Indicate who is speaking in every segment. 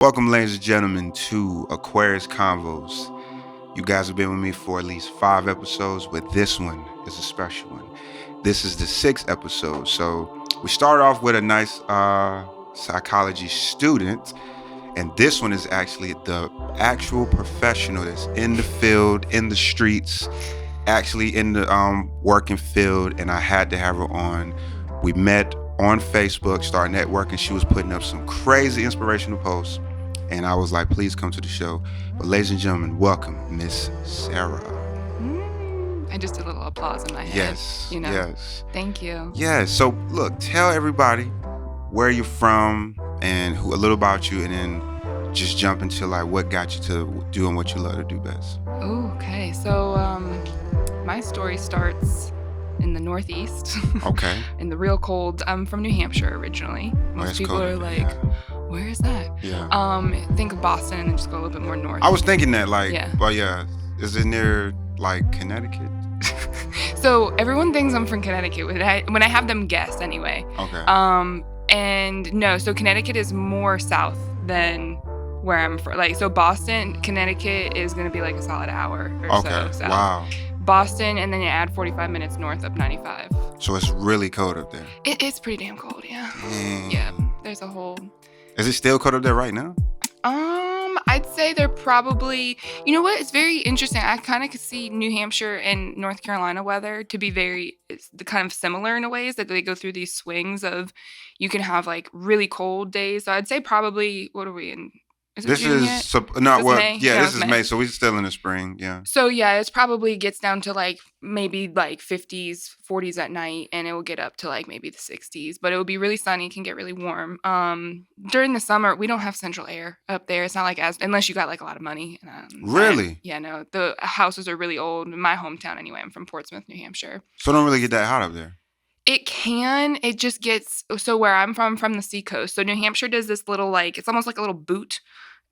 Speaker 1: Welcome, ladies and gentlemen, to Aquarius Convos. You guys have been with me for at least 5 episodes, but this one is a special one. This is the 6th episode. So we start off with a nice psychology student, and this one is actually the actual professional that's in the field, in the streets, actually in the working field, and I had to have her on. We met on Facebook, started networking. She was putting up some crazy inspirational posts, and I was like, please come to the show. But ladies and gentlemen, welcome Miss Sara.
Speaker 2: I just did a little applause in my head.
Speaker 1: Yes, yes.
Speaker 2: Thank you.
Speaker 1: Yeah, so look, tell everybody where you're from and a little about you, and then just jump into like what got you to doing what you love to do best.
Speaker 2: Ooh, okay. So my story starts in the Northeast.
Speaker 1: Okay.
Speaker 2: In the real cold. I'm from New Hampshire originally. Most people
Speaker 1: cold,
Speaker 2: are like,
Speaker 1: yeah.
Speaker 2: Where is that?
Speaker 1: Yeah.
Speaker 2: Think of Boston and then just go a little bit more north.
Speaker 1: I was thinking that, like,
Speaker 2: Yeah.
Speaker 1: well, yeah, is it near like Connecticut?
Speaker 2: So everyone thinks I'm from Connecticut when I have them guess anyway.
Speaker 1: Okay.
Speaker 2: And no, so Connecticut is more south than where I'm from. Like, so Boston, Connecticut is going to be like a solid hour or
Speaker 1: Okay.
Speaker 2: so south.
Speaker 1: Wow.
Speaker 2: Boston, and then you add 45 minutes north up 95.
Speaker 1: So it's really cold up there.
Speaker 2: It's pretty damn cold, yeah.
Speaker 1: Dang.
Speaker 2: Yeah, there's a whole...
Speaker 1: Is it still cold up there right now?
Speaker 2: I'd say they're probably... You know what? It's very interesting. I kind of could see New Hampshire and North Carolina weather to be it's kind of similar in a ways that they go through these swings of you can have like really cold days. So I'd say probably, what are we in? Is it
Speaker 1: This
Speaker 2: June
Speaker 1: is
Speaker 2: yet?
Speaker 1: no,
Speaker 2: This
Speaker 1: well,
Speaker 2: May?
Speaker 1: yeah,
Speaker 2: Yeah,
Speaker 1: this
Speaker 2: it's
Speaker 1: is May, so we're still in the spring, yeah.
Speaker 2: So yeah, it's probably gets down to like maybe like 50s, 40s at night, and it will get up to like maybe the 60s. But it will be really sunny, can get really warm. During the summer, we don't have central air up there. It's not like unless you got like a lot of money.
Speaker 1: Really?
Speaker 2: Yeah, no, the houses are really old. In my hometown, anyway. I'm from Portsmouth, New Hampshire.
Speaker 1: So it don't really get that hot up there.
Speaker 2: It can. It just gets so where I'm from the seacoast. So New Hampshire does this little like it's almost like a little boot.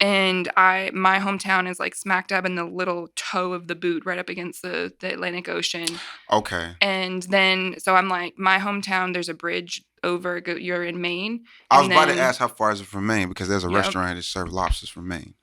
Speaker 2: And my hometown is like smack dab in the little toe of the boot right up against the Atlantic Ocean.
Speaker 1: Okay.
Speaker 2: And then, so I'm like, my hometown, there's a bridge over, you're in Maine.
Speaker 1: I was about to ask how far is it from Maine, because there's a
Speaker 2: Yep.
Speaker 1: restaurant that serves lobsters from Maine.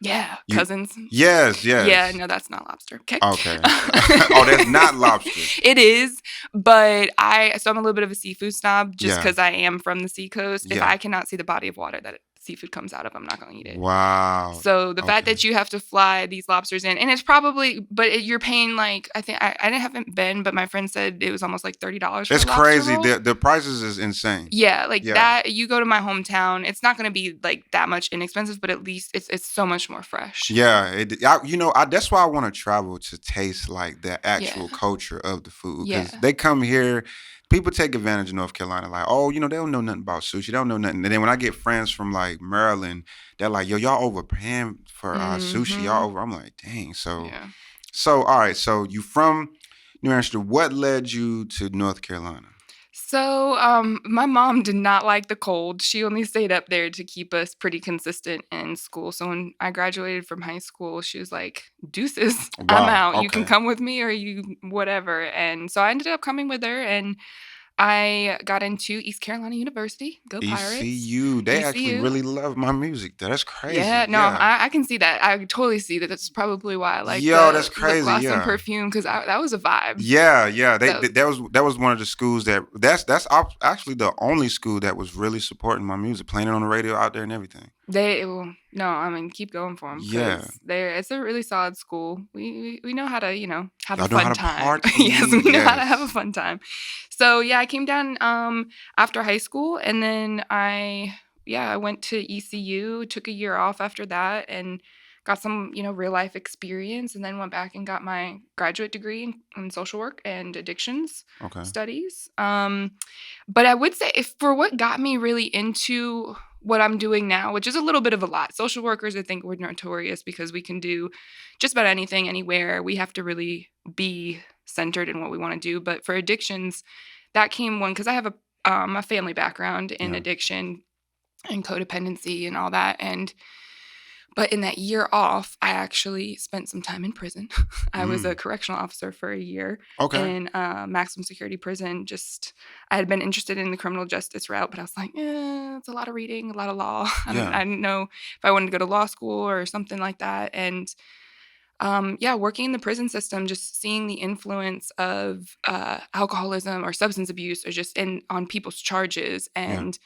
Speaker 2: Yeah, Cousins.
Speaker 1: Yes.
Speaker 2: Yeah, no, that's not lobster. Okay.
Speaker 1: Okay. Oh, that's not lobster.
Speaker 2: It is, but I'm a little bit of a seafood snob just
Speaker 1: Yeah.
Speaker 2: because I am from the seacoast. If
Speaker 1: Yeah.
Speaker 2: I cannot see the body of water that seafood comes out of, I'm not going to eat it.
Speaker 1: Wow.
Speaker 2: So the fact
Speaker 1: Okay.
Speaker 2: that you have to fly these lobsters in, and it's probably, you're paying like, I think, I haven't been, but my friend said it was almost like $30 for
Speaker 1: It's
Speaker 2: a lobster
Speaker 1: crazy.
Speaker 2: roll.
Speaker 1: The prices is insane.
Speaker 2: Yeah, like
Speaker 1: Yeah.
Speaker 2: that, you go to my hometown, it's not going to be like that much inexpensive, but at least it's so much more fresh.
Speaker 1: Yeah, that's why I want to travel, to taste like the actual culture of the food. Because
Speaker 2: Yeah.
Speaker 1: they come here, people take advantage of North Carolina, like, oh, they don't know nothing about sushi, they don't know nothing. And then when I get friends from like Maryland, they're like, yo, y'all overpaying for sushi, y'all over. I'm like, dang. So,
Speaker 2: Yeah.
Speaker 1: all right. So you from New Hampshire? What led you to North Carolina?
Speaker 2: So, my mom did not like the cold. She only stayed up there to keep us pretty consistent in school. So when I graduated from high school, she was like, deuces, I'm
Speaker 1: Wow,
Speaker 2: out. You can
Speaker 1: okay.
Speaker 2: come with me or you whatever. And so I ended up coming with her, and I got into East Carolina University. Go Pirates.
Speaker 1: ECU. They actually
Speaker 2: ECU.
Speaker 1: really love my music. That's crazy.
Speaker 2: Yeah, no, I can see that. I totally see that. That's probably why I like
Speaker 1: that's
Speaker 2: the
Speaker 1: crazy,
Speaker 2: lip gloss
Speaker 1: yeah.
Speaker 2: and perfume, because that was a vibe.
Speaker 1: Yeah.
Speaker 2: So-
Speaker 1: That was one of the schools actually the only school that was really supporting my music, playing it on the radio out there and everything.
Speaker 2: Keep going for them.
Speaker 1: Yeah.
Speaker 2: It's a really solid school. We know how to, have
Speaker 1: Y'all
Speaker 2: a
Speaker 1: know how
Speaker 2: fun
Speaker 1: to
Speaker 2: time.
Speaker 1: party.
Speaker 2: Yes, we know how to
Speaker 1: Yes.
Speaker 2: have a fun time. So yeah, I came down after high school, and then I went to ECU, took a year off after that, and got some, real life experience, and then went back and got my graduate degree in social work and addictions
Speaker 1: Okay.
Speaker 2: studies. But I would say for what got me really into what I'm doing now, which is a little bit of a lot. Social workers, I think, we're notorious because we can do just about anything, anywhere. We have to really be centered in what we want to do. But for addictions, that came because I have a family background in
Speaker 1: Yeah.
Speaker 2: addiction and codependency and all that. And But in that year off, I actually spent some time in prison. I was a correctional officer for a year
Speaker 1: Okay.
Speaker 2: in maximum security prison. I had been interested in the criminal justice route, but I was like, it's a lot of reading, a lot of law. I didn't know if I wanted to go to law school or something like that. And working in the prison system, just seeing the influence of alcoholism or substance abuse or just on people's charges and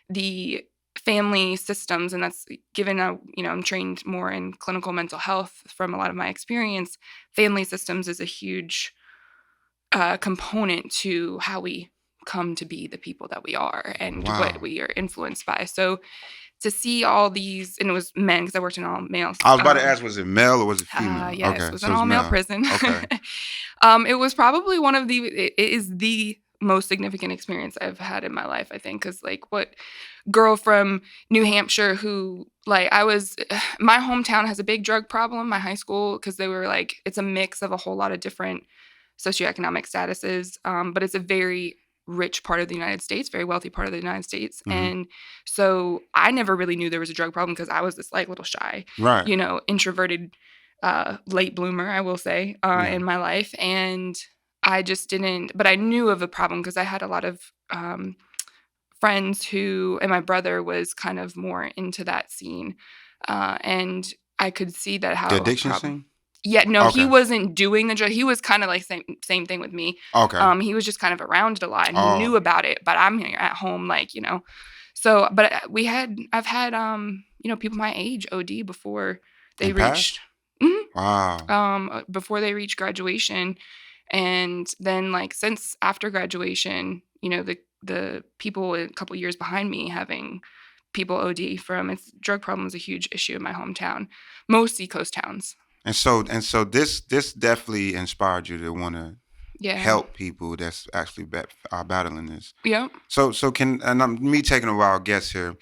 Speaker 2: the family systems. And that's given I'm trained more in clinical mental health from a lot of my experience. Family systems is a huge component to how we come to be the people that we are and what we are influenced by. So to see all these, and it was men because I worked in all males.
Speaker 1: I was about to ask, was it male or was it female?
Speaker 2: Yes,
Speaker 1: Okay,
Speaker 2: it was
Speaker 1: so
Speaker 2: an
Speaker 1: it's
Speaker 2: all-male
Speaker 1: male.
Speaker 2: prison.
Speaker 1: Okay.
Speaker 2: It was probably it is the most significant experience I've had in my life, I think, because what girl from New Hampshire who my hometown has a big drug problem, my high school, because they were it's a mix of a whole lot of different socioeconomic statuses, but it's a very rich part of the United States, very wealthy part of the United States.
Speaker 1: Mhm.
Speaker 2: And so I never really knew there was a drug problem because I was this little shy,
Speaker 1: Right.
Speaker 2: Introverted, late bloomer, I will say, in my life. And I just didn't, but I knew of a problem because I had a lot of friends and my brother was kind of more into that scene. And I could see that how
Speaker 1: The addiction scene?
Speaker 2: Yeah, no, he
Speaker 1: Okay.
Speaker 2: wasn't doing the drug. He was kind of same thing with me.
Speaker 1: Okay.
Speaker 2: He was just kind of around it a lot and he knew about it, but I'm here at home, So, but I've had people my age OD before they
Speaker 1: And
Speaker 2: reached.
Speaker 1: passed? Wow.
Speaker 2: Before they reached graduation, and then since after graduation, the people a couple years behind me having people OD from its drug problem is a huge issue in my hometown. Most Seacoast towns.
Speaker 1: And so this definitely inspired you to want to help people that's actually battling this.
Speaker 2: Yeah.
Speaker 1: So me taking a wild guess here.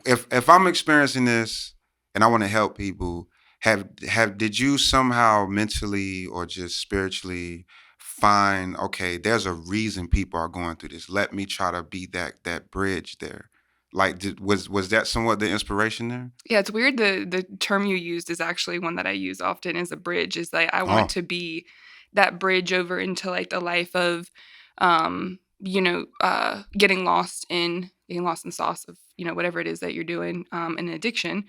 Speaker 1: If I'm experiencing this and I want to help people, did you somehow mentally or just spiritually find, okay, there's a reason people are going through this. Let me try to be that bridge there. Was that somewhat the inspiration there?
Speaker 2: Yeah, it's weird. The term you used is actually one that I use often as a bridge. Is I want to be that bridge over into the life of, getting lost in sauce of whatever it is that you're doing, in addiction,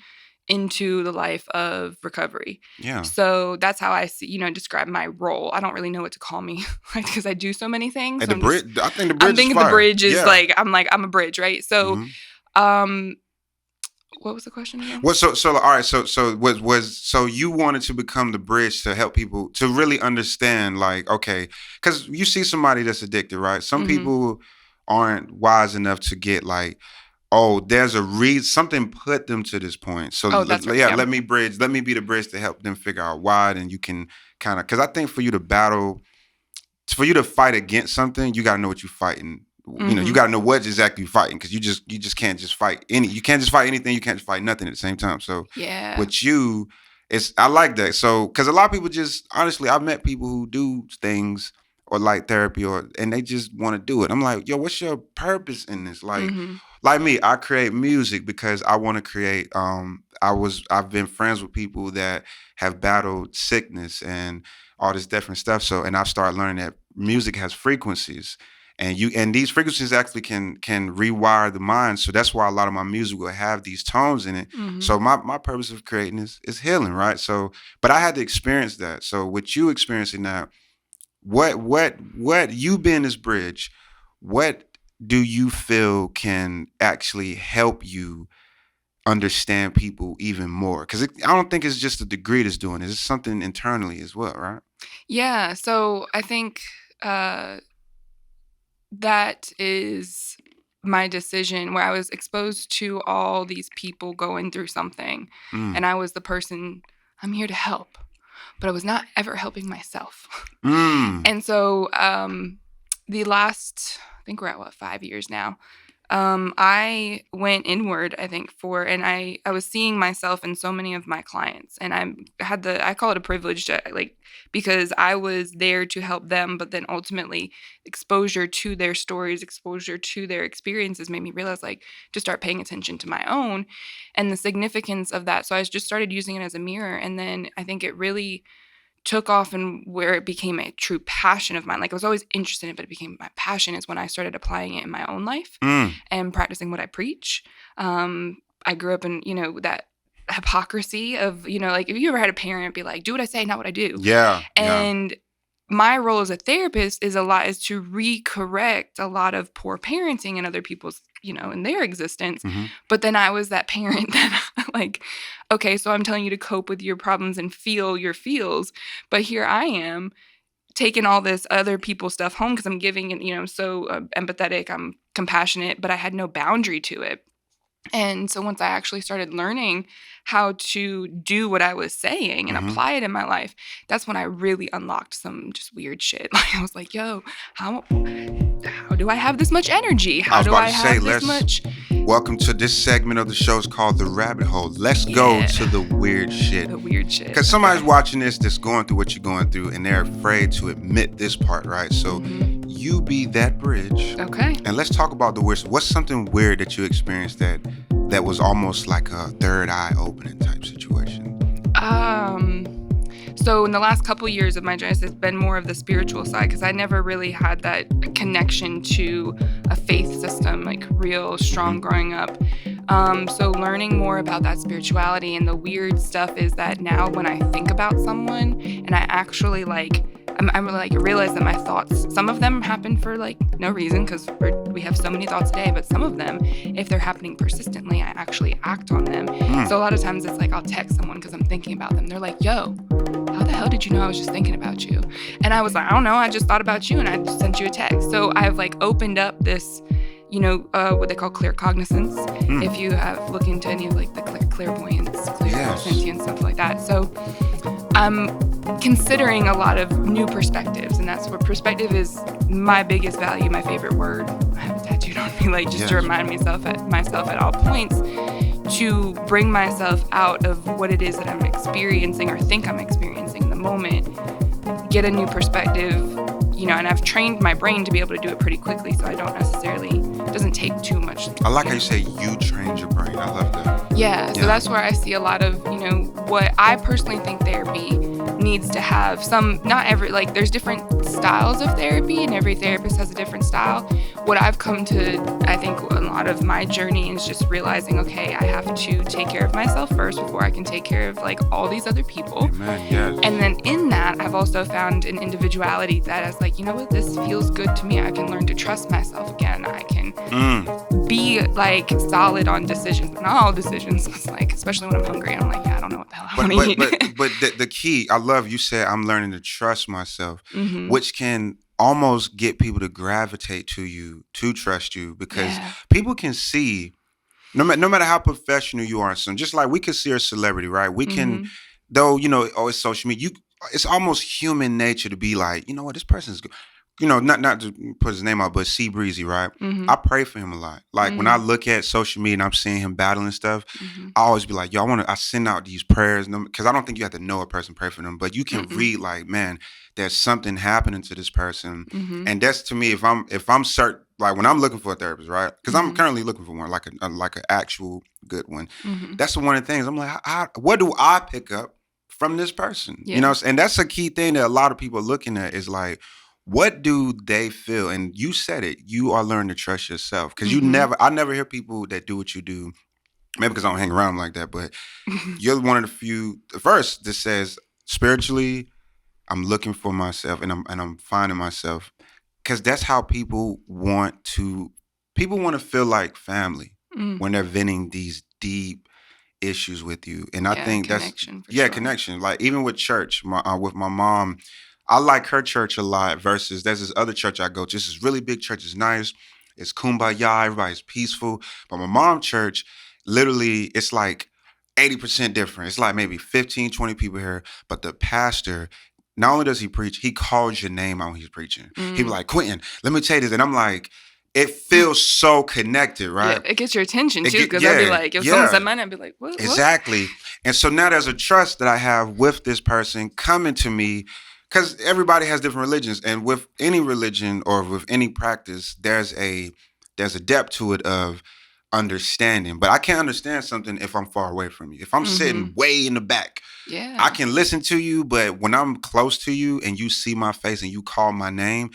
Speaker 2: into the life of recovery.
Speaker 1: Yeah.
Speaker 2: So that's how I see, describe my role. I don't really know what to call me, because I do so many things.
Speaker 1: And the bridge. I think the bridge.
Speaker 2: I'm thinking the bridge is I'm a bridge, right? So.
Speaker 1: Mm-hmm.
Speaker 2: What was the question again?
Speaker 1: Well, so all right, so you wanted to become the bridge to help people to really understand, okay, because you see somebody that's addicted, right? Some people aren't wise enough to get there's a reason, something put them to this point. So
Speaker 2: that's right.
Speaker 1: let me be the bridge to help them figure out why, and you can kind of, because I think for you to fight against something, you got to know what you're fighting. You got to know what exactly you're fighting, because you just can't just fight you can't just fight anything. You can't just fight nothing at the same time. So with you, I like that. So, because a lot of people just, honestly, I've met people who do things or like therapy and they just want to do it. I'm like, yo, what's your purpose in this? Like me, I create music because I want to create, I've been friends with people that have battled sickness and all this different stuff. So, and I've started learning that music has frequencies. And these frequencies actually can rewire the mind. So that's why a lot of my music will have these tones in it. So my purpose of creating is healing, right? So, but I had to experience that. So with you experiencing that, what you being this bridge, what do you feel can actually help you understand people even more? Because I don't think it's just a degree that's doing it. It's something internally as well, right?
Speaker 2: Yeah. So I think that is my decision, where I was exposed to all these people going through something. And I was the person, I'm here to help, but I was not ever helping myself. And so the last, I think we're at 5 years now, I went inward, I think, and I was seeing myself in so many of my clients, and I call it a privilege to, like, because I was there to help them, but then ultimately exposure to their stories, exposure to their experiences made me realize, like, to start paying attention to my own and the significance of that. So I just started using it as a mirror, and then I think it really took off, and where it became a true passion of mine. Like, I was always interested in it, but it became my passion is when I started applying it in my own life and practicing what I preach. I grew up in, that hypocrisy of, like, if you ever had a parent be like, do what I say, not what I do.
Speaker 1: Yeah.
Speaker 2: And my role as a therapist is to recorrect a lot of poor parenting in other people's, in their existence.
Speaker 1: Mm-hmm.
Speaker 2: But then I was that parent that like, okay, so I'm telling you to cope with your problems and feel your feels. But here I am taking all this other people's stuff home because I'm giving it, I'm so empathetic, I'm compassionate, but I had no boundary to it. And so once I actually started learning how to do what I was saying and apply it in my life, that's when I really unlocked some just weird shit. Like, I was like, yo, how do I have this much energy? How do I have this much?
Speaker 1: Welcome to this segment of the show. It's called The Rabbit Hole. Let's go to the weird shit.
Speaker 2: The weird shit.
Speaker 1: Because somebody's watching this that's going through what you're going through, and they're afraid to admit this part, right? So you be that bridge.
Speaker 2: Okay.
Speaker 1: And let's talk about the weird. What's something weird that you experienced that was almost like a third eye opening type situation?
Speaker 2: So in the last couple of years of my journey, it's been more of the spiritual side, because I never really had that connection to a faith system, like real strong growing up. So learning more about that spirituality, and the weird stuff is that now when I think about someone and I actually I'm really realize that my thoughts, some of them happen for no reason, because we have so many thoughts a day, but some of them, if they're happening persistently, I actually act on them. So a lot of times it's I'll text someone because I'm thinking about them. They're like, yo, how the hell did you know I was just thinking about you? And I was like, I don't know, I just thought about you and I just sent you a text. So I've opened up this, what they call clear cognizance. If you have looked into any of the clairvoyance, clairsentience, stuff like that. So I'm considering a lot of new perspectives, and that's where perspective is my biggest value, my favorite word. I have it tattooed on me, to remind myself at all points, to bring myself out of what it is that I'm experiencing or think I'm experiencing in the moment, get a new perspective, and I've trained my brain to be able to do it pretty quickly, so I don't necessarily, it doesn't take too much.
Speaker 1: I like how you say you trained your brain. I love that.
Speaker 2: Yeah, so that's where I see a lot of, what I personally think therapy needs to have. There's different styles of therapy, and every therapist has a different style. What I've come to, I think, a lot of my journey is just realizing, okay, I have to take care of myself first before I can take care of all these other people.
Speaker 1: Amen, yes.
Speaker 2: And then in that, I've also found an individuality that is you know what, this feels good to me. I can learn to trust myself again. I can be solid on decisions, not all decisions. Especially when I'm hungry, I'm I don't know what the hell I want to eat.
Speaker 1: But the key, I love you said I'm learning to trust myself, which can almost get people to gravitate to you, to trust you, because people can see, no matter how professional you are, so just like we can see a celebrity, right? We can, though, it's social media, it's almost human nature to be you know what, this person's good. Not to put his name out, but C Breezy, right? I pray for him a lot. When I look at social media and I'm seeing him battling stuff, I always be like, yo, I send out these prayers, because I don't think you have to know a person, pray for them, but you can read man, there's something happening to this person. And that's, to me, if I'm certain, when I'm looking for a therapist, right? Because I'm currently looking for one, like an actual good one. That's one of the things I'm what do I pick up from this person?
Speaker 2: Yeah.
Speaker 1: And that's a key thing that a lot of people are looking at is what do they feel? And you said it. You are learning to trust yourself, because I never hear people that do what you do. Maybe because I don't hang around like that, but you're one of the few. The verse that says, spiritually, I'm looking for myself, and I'm finding myself, because that's how people want to feel like family when they're venting these deep issues with you. And I think that's connection. Even with church, with my mom. I like her church a lot versus there's this other church I go to. This is really big church. It's nice. It's kumbaya. Everybody's peaceful. But my mom's church, literally, it's 80% different. It's maybe 15, 20 people here. But the pastor, not only does he preach, he calls your name out when he's preaching. He be like, Quentin, let me tell you this. And I'm like, it feels so connected,
Speaker 2: Yeah,
Speaker 1: right?
Speaker 2: it gets your attention too, because I'd be
Speaker 1: Yeah,
Speaker 2: like, if someone said
Speaker 1: yeah,
Speaker 2: mine, I'd be like, what?
Speaker 1: exactly. And so now there's a trust that I have with this person coming to me, because everybody has different religions, and with any religion or with any practice, there's a depth to it of understanding. But I can't understand something if I'm far away from you. If I'm
Speaker 2: Mm-hmm.
Speaker 1: sitting way in the back, I
Speaker 2: Yeah.
Speaker 1: can listen to you, but when I'm close to you and you see my face and you call my name,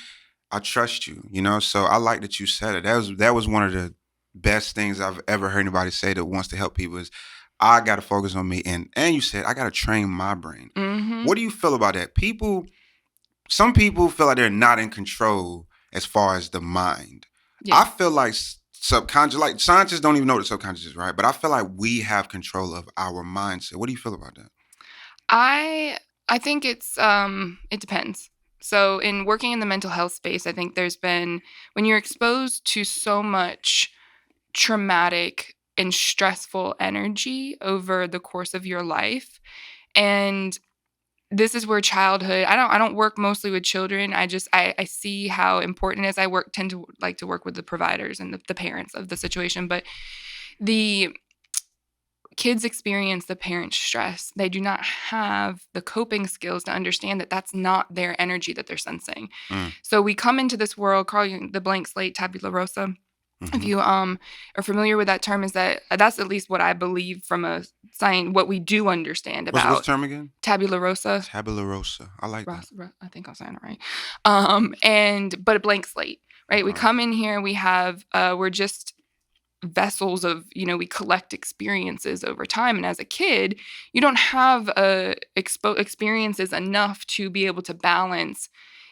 Speaker 1: I trust you, you know. So I like that you said it. That was one of the best things I've ever heard anybody say that wants to help people is I gotta focus on me. And you said I gotta train my brain.
Speaker 2: Mm-hmm.
Speaker 1: What do you feel about that? Some people feel like they're not in control as far as the mind.
Speaker 2: Yeah.
Speaker 1: I feel like subconscious, like scientists don't even know what the subconscious is, right? But I feel like we have control of our mindset. What do you feel about that?
Speaker 2: I I think it depends. So in working in the mental health space, I think there's been when you're exposed to so much traumatic and stressful energy over the course of your life, and this is where childhood I don't work mostly with children. I see how important it is. I tend to like to work with the providers and the parents of the situation, but the kids experience the parent stress. They do not have the coping skills to understand that that's not their energy that they're sensing.
Speaker 1: Mm,
Speaker 2: So we come into this world, calling the blank slate, tabula rasa. If
Speaker 1: hmm.
Speaker 2: you are familiar with that term, is that's at least what I believe from a science, what we do understand
Speaker 1: What's the
Speaker 2: about
Speaker 1: term again?
Speaker 2: tabula rasa.
Speaker 1: Tabula rosa. I like that.
Speaker 2: I think I'm saying it right. But a blank slate, right? We
Speaker 1: Okay.
Speaker 2: come in here, we have we're just vessels of, we collect experiences over time, and as a kid you don't have experiences enough to be able to balance,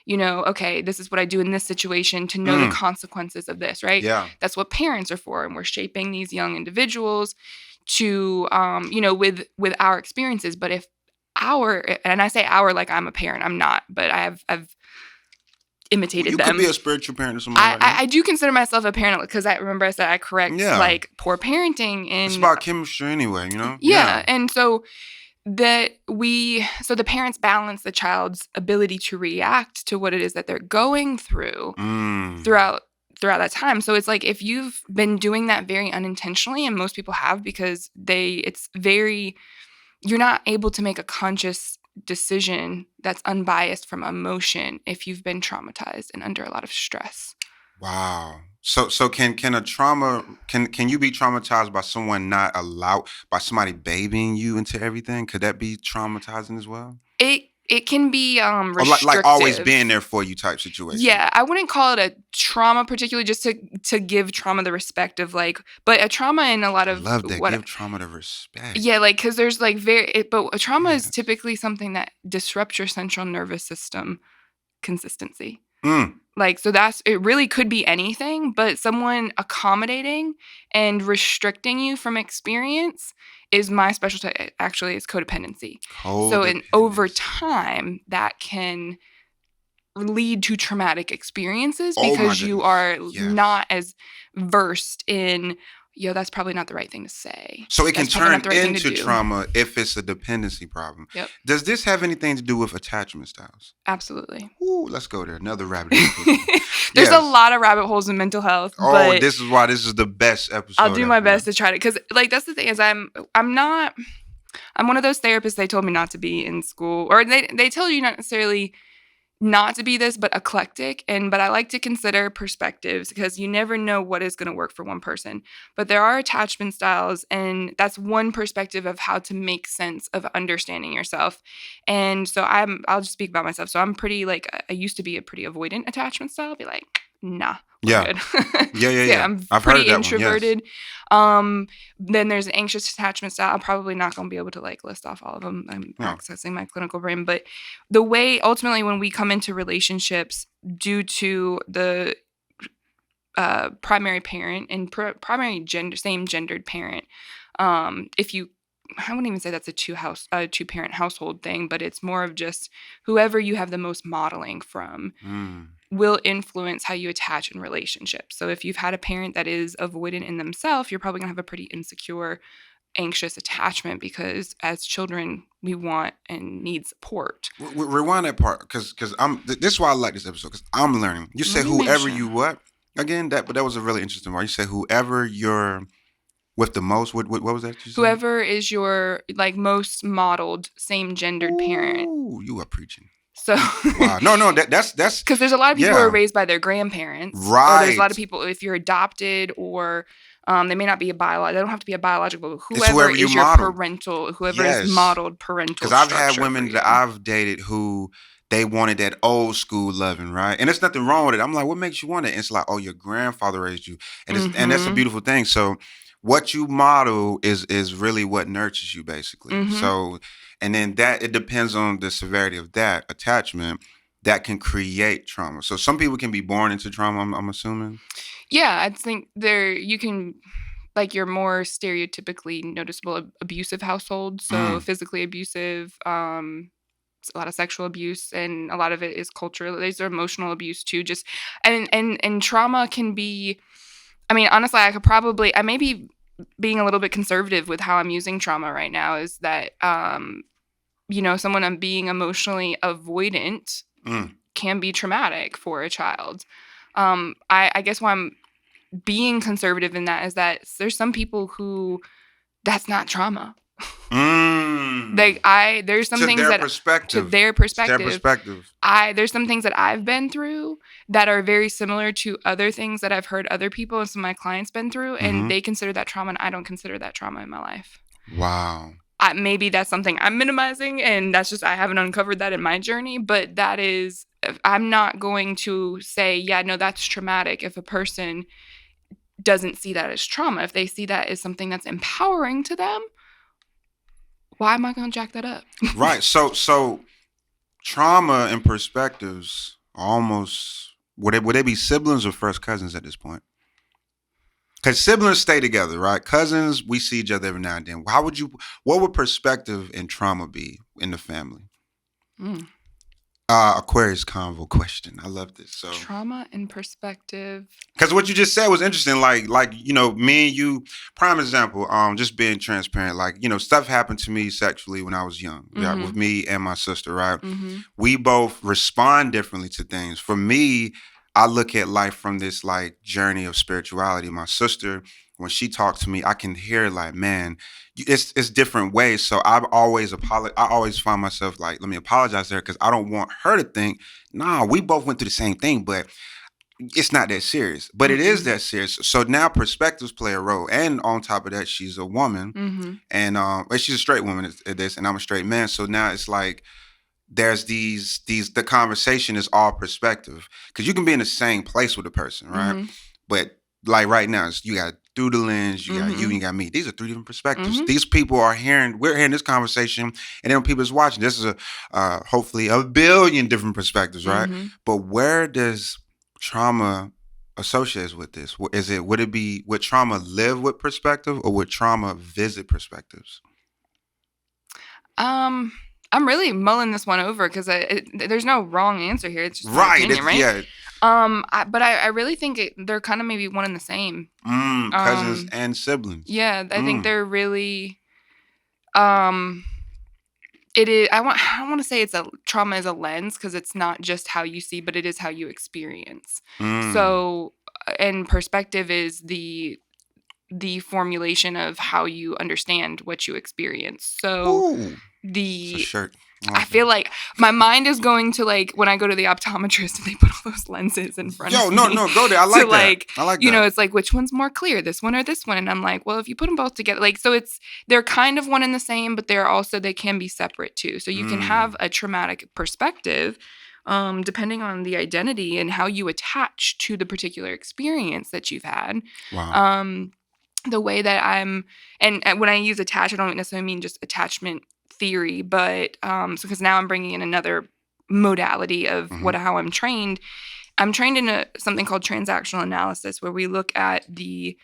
Speaker 2: okay, this is what I do in this situation to know the
Speaker 1: Mm,
Speaker 2: consequences of this, right?
Speaker 1: yeah.
Speaker 2: That's what parents are for, and we're shaping these young individuals to with our experiences. But if our, and I say our like I'm a parent, I'm not, but I've
Speaker 1: Well,
Speaker 2: imitated
Speaker 1: you could be
Speaker 2: them.
Speaker 1: a spiritual parent to somebody like that.
Speaker 2: I do consider myself a parent because I remember I said I correct
Speaker 1: Yeah.
Speaker 2: like poor parenting
Speaker 1: It's
Speaker 2: in
Speaker 1: about chemistry anyway, you know?
Speaker 2: yeah,
Speaker 1: Yeah.
Speaker 2: and so so the parents balance the child's ability to react to what it is that they're going through
Speaker 1: Mm.
Speaker 2: throughout that time. So it's like if you've been doing that very unintentionally, and most people have, because you're not able to make a conscious decision that's unbiased from emotion if you've been traumatized and under a lot of stress.
Speaker 1: Wow. So can a trauma can you be traumatized by someone not allowed by somebody babying you into everything? Could that be traumatizing as well?
Speaker 2: It can be
Speaker 1: Or like always
Speaker 2: restrictive.
Speaker 1: being there for you type situation.
Speaker 2: Yeah, I wouldn't call it a trauma particularly, just to give trauma the respect of like, but a trauma in a lot
Speaker 1: I
Speaker 2: of
Speaker 1: love that.
Speaker 2: what,
Speaker 1: Give trauma the respect.
Speaker 2: yeah, like because there's like but a trauma is
Speaker 1: Yes.
Speaker 2: typically something that disrupts your central nervous system consistency.
Speaker 1: Mm.
Speaker 2: Like, so it really could be anything, but someone accommodating and restricting you from experience is my specialty. Actually, is codependency. So, over
Speaker 1: Codependency.
Speaker 2: time, that can lead to traumatic experiences
Speaker 1: Oh my
Speaker 2: because you
Speaker 1: goodness.
Speaker 2: are
Speaker 1: Yes.
Speaker 2: not as versed in, that's probably not the right thing to say.
Speaker 1: So it can
Speaker 2: That's probably not
Speaker 1: turn
Speaker 2: the right thing to
Speaker 1: into
Speaker 2: do.
Speaker 1: trauma if it's a dependency problem.
Speaker 2: Yep,
Speaker 1: Does this have anything to do with attachment styles?
Speaker 2: absolutely.
Speaker 1: Ooh, let's go there. Another rabbit hole, people.
Speaker 2: There's a
Speaker 1: Yes.
Speaker 2: lot of rabbit holes in mental health,
Speaker 1: Oh,
Speaker 2: but
Speaker 1: this is why this is the best
Speaker 2: I'll
Speaker 1: episode
Speaker 2: do my
Speaker 1: ever.
Speaker 2: best to try to, because like that's the thing is I'm one of those therapists they told me not to be in school, or they tell you not necessarily not to be this, but eclectic. But I like to consider perspectives because you never know what is going to work for one person. But there are attachment styles, and that's one perspective of how to make sense of understanding yourself. And so I'll just speak about myself. So I'm pretty like, I used to be a pretty avoidant attachment style. I'll be like, nah, we're
Speaker 1: Yeah.
Speaker 2: good.
Speaker 1: Yeah, yeah,
Speaker 2: So yeah,
Speaker 1: yeah.
Speaker 2: I'm
Speaker 1: I've heard
Speaker 2: pretty
Speaker 1: of that one. Yes.
Speaker 2: introverted. Then there's an anxious attachment style. I'm probably not going to be able to like list off all of them. I'm
Speaker 1: No.
Speaker 2: accessing my clinical brain, but the way ultimately when we come into relationships due to the primary parent and primary gender, same gendered parent, if you, I wouldn't even say that's a two parent household thing, but it's more of just whoever you have the most modeling from
Speaker 1: Mm.
Speaker 2: will influence how you attach in relationships. So if you've had a parent that is avoidant in themselves, you're probably going to have a pretty insecure, anxious attachment because as children, we want and need support.
Speaker 1: Rewind that part, because this is why I like this episode, because I'm learning. You say whoever
Speaker 2: Maybe
Speaker 1: you what? Again, but that was a really interesting one. You said whoever you're with the most. What was that you said?
Speaker 2: Whoever is your like most modeled same gendered parent.
Speaker 1: Ooh, you are preaching.
Speaker 2: So
Speaker 1: Wow. No, that's
Speaker 2: because there's a lot of people who are
Speaker 1: yeah.
Speaker 2: raised by their grandparents, or there's a lot
Speaker 1: Right.
Speaker 2: of people if you're adopted, or they may not be a biological. They don't have to be a biological. But
Speaker 1: It's
Speaker 2: whoever
Speaker 1: whoever you
Speaker 2: is your
Speaker 1: model.
Speaker 2: parental, whoever is
Speaker 1: Yes.
Speaker 2: modeled parental
Speaker 1: Because I've had
Speaker 2: structure for
Speaker 1: women
Speaker 2: you.
Speaker 1: that I've dated who they wanted that old school loving, right? And there's nothing wrong with it. I'm like, what makes you want it? And it's like, oh, your grandfather raised you, and that's a
Speaker 2: Mm-hmm.
Speaker 1: beautiful thing. So what you model is really what nurtures you, basically.
Speaker 2: Mm-hmm.
Speaker 1: So, and then that it depends on the severity of that attachment that can create trauma. So some people can be born into trauma. I'm assuming.
Speaker 2: Yeah, I think you can like your more stereotypically noticeable abusive household, so
Speaker 1: Mm.
Speaker 2: physically abusive, a lot of sexual abuse, and a lot of it is cultural. There's emotional abuse too. Just and trauma can be. I mean, honestly, I may be being a little bit conservative with how I'm using trauma right now. Is that someone I'm being emotionally avoidant can be traumatic for a child. I guess why I'm being conservative in that is that there's some people who that's not trauma. There's some
Speaker 1: To
Speaker 2: things
Speaker 1: their
Speaker 2: that to
Speaker 1: perspective.
Speaker 2: their
Speaker 1: To their
Speaker 2: perspective,
Speaker 1: perspective.
Speaker 2: there's some things that I've been through that are very similar to other things that I've heard other people and some of my clients been through, and they consider that trauma, and I don't consider that trauma in my life.
Speaker 1: Wow.
Speaker 2: Maybe that's something I'm minimizing, and that's just I haven't uncovered that in my journey. But that is, I'm not going to say, yeah, no, that's traumatic if a person doesn't see that as trauma. If they see that as something that's empowering to them, why am I going to jack that up?
Speaker 1: Right. So trauma and perspectives are almost would they be siblings or first cousins at this point? Because siblings stay together, right? Cousins, we see each other every now and then. What would perspective and trauma be in the family?
Speaker 2: Mm.
Speaker 1: Aquarius convo question. I love this. So
Speaker 2: Trauma and perspective.
Speaker 1: because what you just said was interesting. Like me and you. Prime example. Just being transparent. Like stuff happened to me sexually when I was young. Yeah, with me and my sister. Right. We both respond differently to things. For me, I look at life from this like journey of spirituality. My sister, when she talks to me, I can hear like, man, it's different ways. So I always find myself like, let me apologize there because I don't want her to think, nah, we both went through the same thing, but it's not that serious. But it is that serious. So now perspectives play a role, and on top of that, she's a woman, and she's a straight woman at this, and I'm a straight man. So now it's like there's the conversation is all perspective because you can be in the same place with a person, right? But like right now, you got through the lens, you got you, and you got me. These are three different perspectives. These people we're hearing this conversation, and then people is watching. This is hopefully a billion different perspectives, right? But where does trauma associates with this? Would trauma live with perspective, or would trauma visit perspectives?
Speaker 2: I'm really mulling this one over because there's no wrong answer here. It's just my
Speaker 1: Right.
Speaker 2: opinion, right?
Speaker 1: Yeah.
Speaker 2: But I really think they're kind of maybe one and the same.
Speaker 1: Cousins and siblings.
Speaker 2: Yeah, I think they're really. It is. I don't want to say trauma is a lens because it's not just how you see, but it is how you experience. So, and perspective is the formulation of how you understand what you experience. So
Speaker 1: Ooh, it's a shirt.
Speaker 2: I feel like my mind is going to like when I go to the optometrist and they put all those lenses in front of me.
Speaker 1: No, go there. I like that.
Speaker 2: Like,
Speaker 1: I like that.
Speaker 2: It's like which one's more clear, this one or this one? And I'm like, well, if you put them both together, like, so they're kind of one and the same, but they can be separate too. So you can have a traumatic perspective, depending on the identity and how you attach to the particular experience that you've had.
Speaker 1: Wow.
Speaker 2: The way that and when I use attach, I don't necessarily mean just attachment theory, but because now I'm bringing in another modality of how I'm trained. I'm trained in something called transactional analysis, where we look at the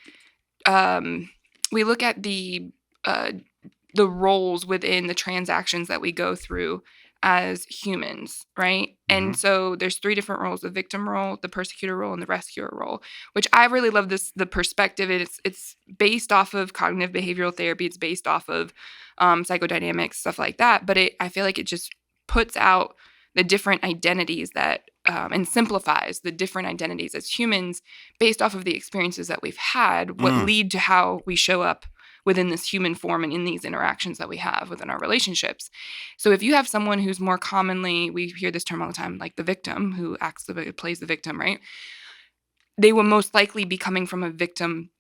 Speaker 2: roles within the transactions that we go through as humans, right? And so there's three different roles: the victim role, the persecutor role, and the rescuer role, which I really love the perspective. It's based off of cognitive behavioral therapy. It's based off of psychodynamics, stuff like that. But I feel like it just puts out the different identities that and simplifies the different identities as humans based off of the experiences that we've had, what lead to how we show up within this human form and in these interactions that we have within our relationships. So if you have someone who's more commonly, we hear this term all the time, like the victim, who plays the victim, right? They will most likely be coming from a victim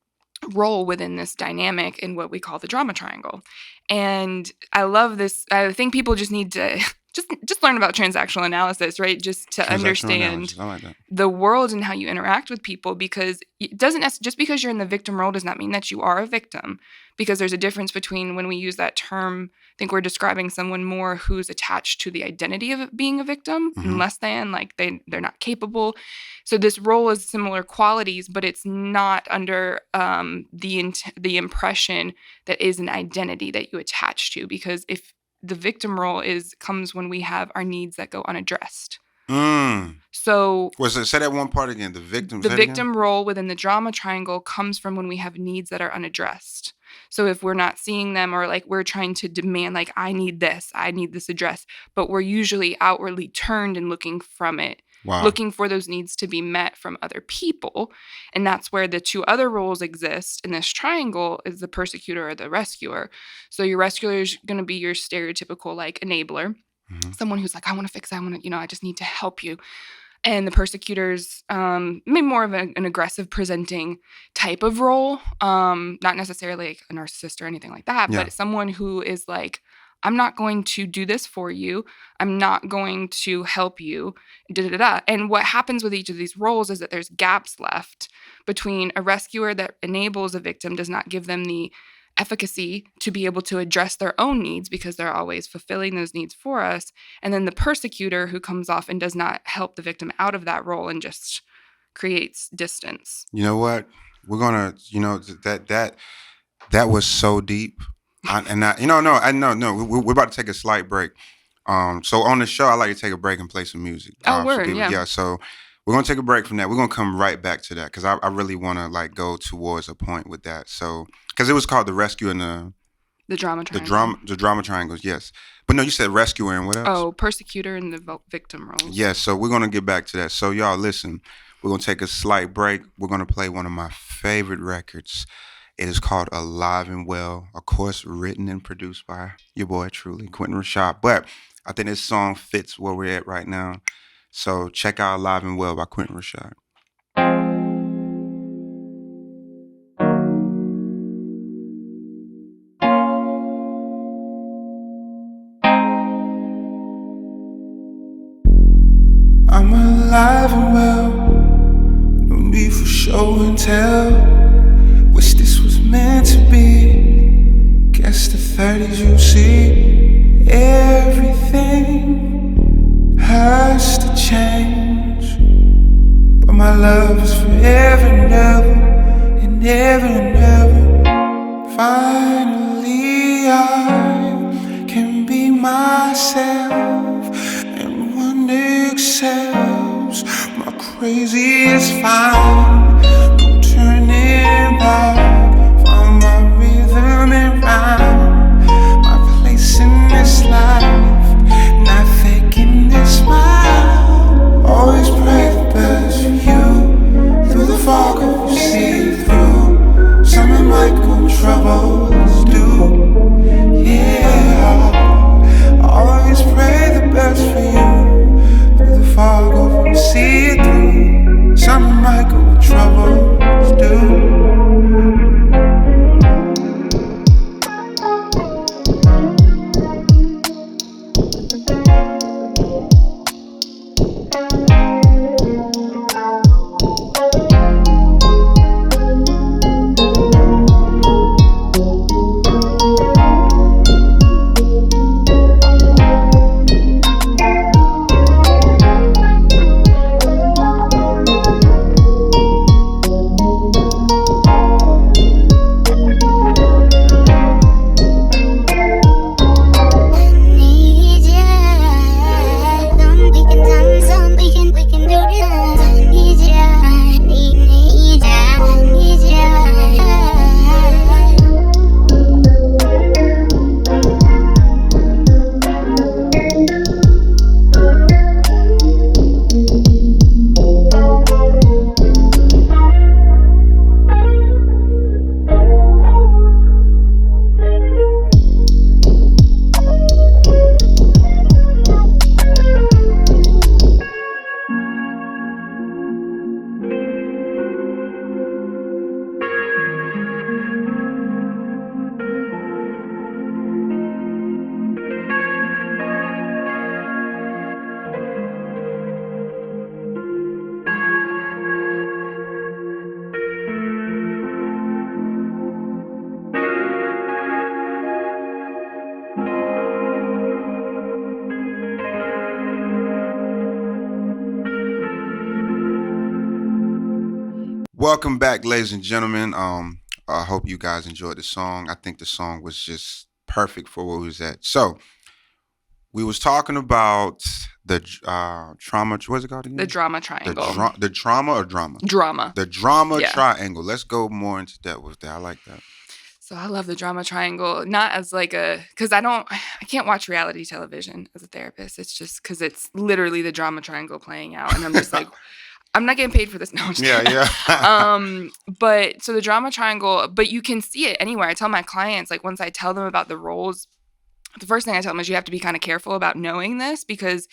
Speaker 2: role within this dynamic in what we call the drama triangle. And I love this. I think people just need to just learn about transactional analysis, right? Just to understand the world and how you interact with people, because it doesn't just because you're in the victim role does not mean that you are a victim, because there's a difference between when we use that term, I think we're describing someone more who's attached to the identity of being a victim and less than, like they're not capable. So this role is similar qualities, but it's not under the impression that is an identity that you attach to, because if the victim role comes when we have our needs that go unaddressed. So
Speaker 1: say that one part again. The
Speaker 2: victim role within the drama triangle comes from when we have needs that are unaddressed. So if we're not seeing them, or like we're trying to demand, like, I need this addressed, but we're usually outwardly turned and looking from it. Wow. Looking for those needs to be met from other people. And that's where the two other roles exist in this triangle, is the persecutor or the rescuer. So your rescuer is going to be your stereotypical like enabler, someone who's like, I want to fix, I just need to help you. And the persecutor's maybe more of an aggressive presenting type of role, not necessarily like a narcissist or anything like that, but someone who is like, I'm not going to do this for you. I'm not going to help you. And what happens with each of these roles is that there's gaps left between a rescuer that enables a victim, does not give them the efficacy to be able to address their own needs because they're always fulfilling those needs for us. And then the persecutor who comes off and does not help the victim out of that role and just creates distance.
Speaker 1: You know what? We're going to, that was so deep. We're about to take a slight break. So on the show, I like to take a break and play some music. So we're gonna take a break from that. We're gonna come right back to that because I really want to like go towards a point with that. So because it was called the rescue and
Speaker 2: the drama triangle.
Speaker 1: The drama triangles, yes. But no, you said rescuer and what else?
Speaker 2: Oh, persecutor and the victim roles.
Speaker 1: Yes. So we're gonna get back to that. So y'all listen. We're gonna take a slight break. We're gonna play one of my favorite records. It is called Alive and Well, of course, written and produced by your boy, truly, Quentin Rashad. But I think this song fits where we're at right now. So check out Alive and Well by Quentin Rashad. I'm alive and well, no need for show and tell. Wish this was meant to be. Guess the 30s you see. Everything has to change, but my love is forever and ever, and ever and ever. Finally I can be myself, and one accepts my craziest fine. Turning back, found my rhythm and rhyme, my place in this life, not faking this smile. Always pray the best for you, through the fog of see through. Some might go troubles do, yeah. Always pray the best for you, through the fog of see through. Some might go trouble. Welcome back, ladies and gentlemen. I hope you guys enjoyed the song. I think the song was just perfect for where we was at. So we was talking about the trauma. What's it called
Speaker 2: The
Speaker 1: again?
Speaker 2: drama
Speaker 1: The
Speaker 2: triangle.
Speaker 1: the drama or drama?
Speaker 2: Drama.
Speaker 1: The drama
Speaker 2: Yeah.
Speaker 1: triangle. Let's go more into depth with that. I like that.
Speaker 2: So I love the drama triangle, not as like because I can't watch reality television as a therapist. It's just because it's literally the drama triangle playing out. And I'm just like, I'm not getting paid for this. No, I'm just kidding.
Speaker 1: Yeah.
Speaker 2: But so the drama triangle, but you can see it anywhere. I tell my clients, like once I tell them about the roles, the first thing I tell them is you have to be kind of careful about knowing this, because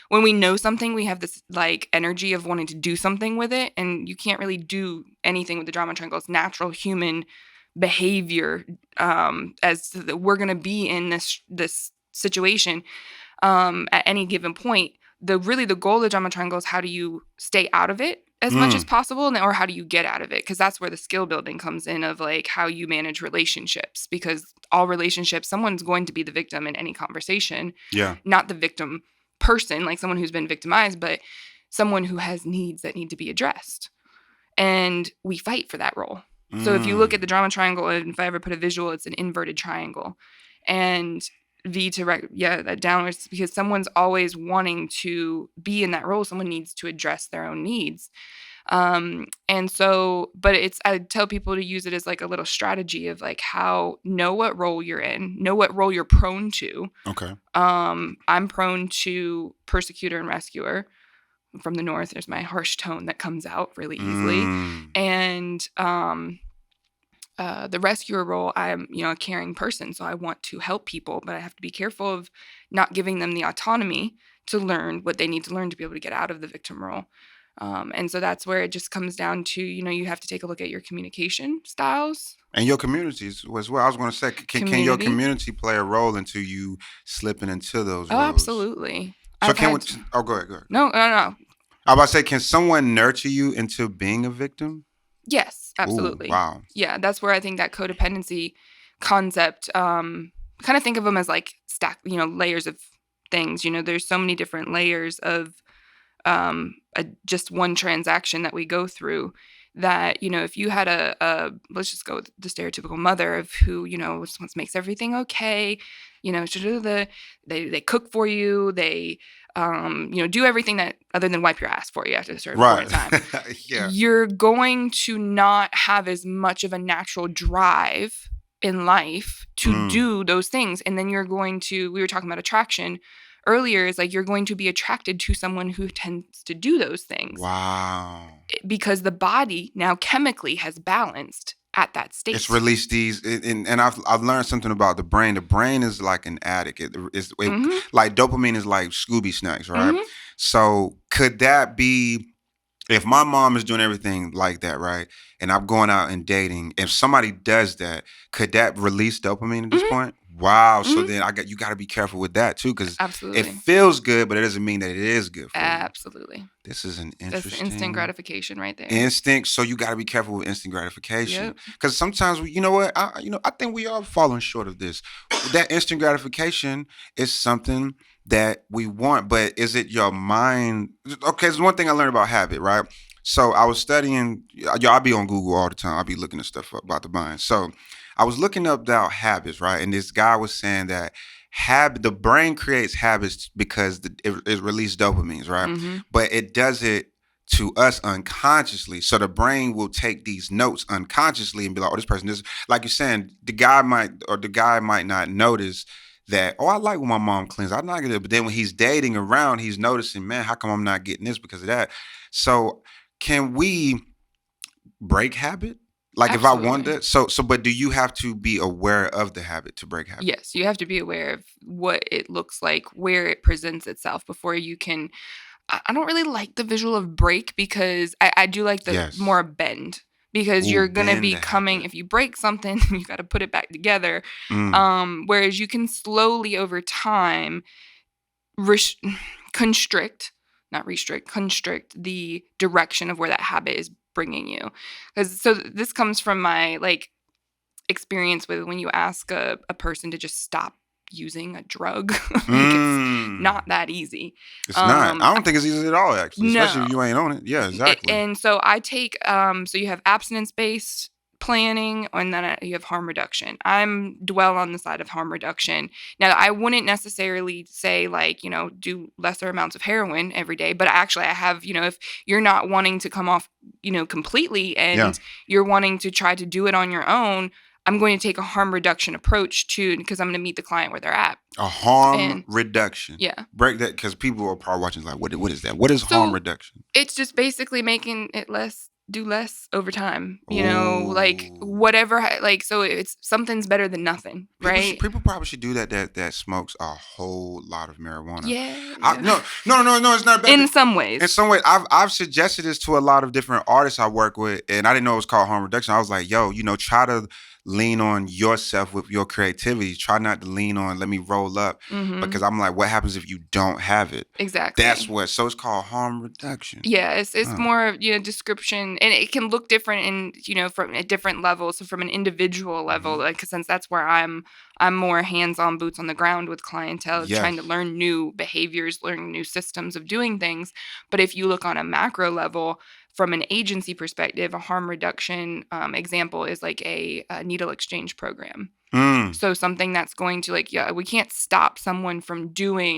Speaker 2: when we know something, we have this like energy of wanting to do something with it. And you can't really do anything with the drama triangle. It's natural human behavior, we're going to be in this situation at any given point. The goal of the drama triangle is how do you stay out of it as much as possible, or how do you get out of it? Because that's where the skill building comes in, of like how you manage relationships, because all relationships, someone's going to be the victim in any conversation.
Speaker 1: Yeah.
Speaker 2: Not the victim person, like someone who's been victimized, but someone who has needs that need to be addressed. And we fight for that role. So if you look at the drama triangle, and if I ever put a visual, it's an inverted triangle. And V to right, that downwards, because someone's always wanting to be in that role. Someone needs to address their own needs. And so, but I tell people to use it as like a little strategy of like know what role you're in, know what role you're prone to.
Speaker 1: Okay.
Speaker 2: I'm prone to persecutor and rescuer. From the north, there's my harsh tone that comes out really easily. And the rescuer role, I'm a caring person, so I want to help people, but I have to be careful of not giving them the autonomy to learn what they need to learn to be able to get out of the victim role. And so that's where it just comes down to, you have to take a look at your communication styles. And
Speaker 1: your communities as well. I was going to say, can your community play a role into you slipping into those roles?
Speaker 2: Absolutely.
Speaker 1: So go ahead.
Speaker 2: No.
Speaker 1: I was about to say, can someone nurture you into being a victim?
Speaker 2: Yes, absolutely.
Speaker 1: Ooh, wow.
Speaker 2: Yeah, that's where I think that codependency concept, kind of think of them as like stack, layers of things. There's so many different layers of just one transaction that we go through, that, if you had let's just go with the stereotypical mother of who, makes everything okay, they cook for you, they, do everything that other than wipe your ass for you after a certain point in time.
Speaker 1: Yeah.
Speaker 2: You're going to not have as much of a natural drive in life to do those things. And then we were talking about attraction earlier, is like you're going to be attracted to someone who tends to do those things.
Speaker 1: Wow.
Speaker 2: Because the body now chemically has balanced at that state.
Speaker 1: It's released these, and I've learned something about the brain. The brain is like an addict. Like dopamine is like Scooby snacks, right? Mm-hmm. So could that be, if my mom is doing everything like that, right, and I'm going out and dating, if somebody does that, could that release dopamine at this point? Wow. So then you got to be careful with that too, because it feels good, but it doesn't mean that it is good for you.
Speaker 2: Absolutely.
Speaker 1: This is an interesting.
Speaker 2: That's instant gratification right there.
Speaker 1: Instinct. So you got to be careful with instant gratification, because sometimes I think we are falling short of this. That instant gratification is something that we want, but is it your mind? Okay, there's one thing I learned about habit, right? So I was studying. I be on Google all the time. I be looking at stuff about the mind. So I was looking up about habits, right? And this guy was saying that the brain creates habits because it releases dopamines, right? Mm-hmm. But it does it to us unconsciously. So the brain will take these notes unconsciously and be like, oh, this person is, like you're saying, the guy might not notice that, oh, I like when my mom cleans. I'm not gonna, but then when he's dating around, he's noticing, man, how come I'm not getting this because of that? So can we break habit? Like Absolutely. If I want that, but do you have to be aware of the habit to break habit?
Speaker 2: Yes, you have to be aware of what it looks like, where it presents itself before you can. I don't really like the visual of break, because I do like the more bend, because you're going to be coming, if you break something, you got to put it back together. Whereas you can slowly over time constrict the direction of where that habit is bringing you. So this comes from my experience with when you ask a person to just stop using a drug. It's not that easy.
Speaker 1: It's not. I don't think it's easy at all, actually, especially if you ain't on it. Yeah, exactly.
Speaker 2: And so I take, so you have abstinence-based planning, and then you have harm reduction. I'm dwell on the side of harm reduction. Now, I wouldn't necessarily say like, do lesser amounts of heroin every day, but actually I have, if you're not wanting to come off, completely and you're wanting to try to do it on your own, I'm going to take a harm reduction approach because I'm going to meet the client where they're at.
Speaker 1: A harm reduction.
Speaker 2: Yeah.
Speaker 1: Break that, because people are probably watching like, what is that? What is harm reduction?
Speaker 2: It's just basically making it do less over time. Like whatever. Like, so it's something's better than nothing, right?
Speaker 1: People probably should do that smokes a whole lot of marijuana.
Speaker 2: Yeah.
Speaker 1: No, it's not bad.
Speaker 2: In some ways.
Speaker 1: I've suggested this to a lot of different artists I work with, and I didn't know it was called harm reduction. I was like, yo, try to lean on yourself with your creativity. Try not to lean on, let me roll up, because I'm like, what happens if you don't have it?
Speaker 2: Exactly.
Speaker 1: So it's called harm reduction.
Speaker 2: Yeah, it's more of, description, and it can look different from a different level. So from an individual level, like, since that's where I'm more hands-on, boots on the ground with clientele, trying to learn new behaviors, learn new systems of doing things. But if you look on a macro level, from an agency perspective, a harm reduction example is like a needle exchange program. So something that's going to we can't stop someone from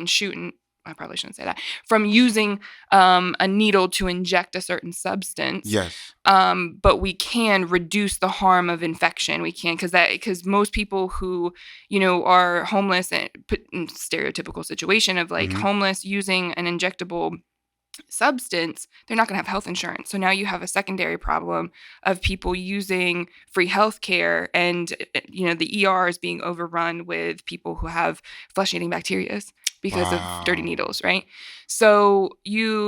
Speaker 2: shooting. I probably shouldn't say that. From using a needle to inject a certain substance.
Speaker 1: Yes.
Speaker 2: But we can reduce the harm of infection. We can, because most people who, are homeless and put in stereotypical situation of homeless using an injectable substance, they're not going to have health insurance. So now you have a secondary problem of people using free health care, and the ER is being overrun with people who have flesh-eating bacteria because of dirty needles, right? So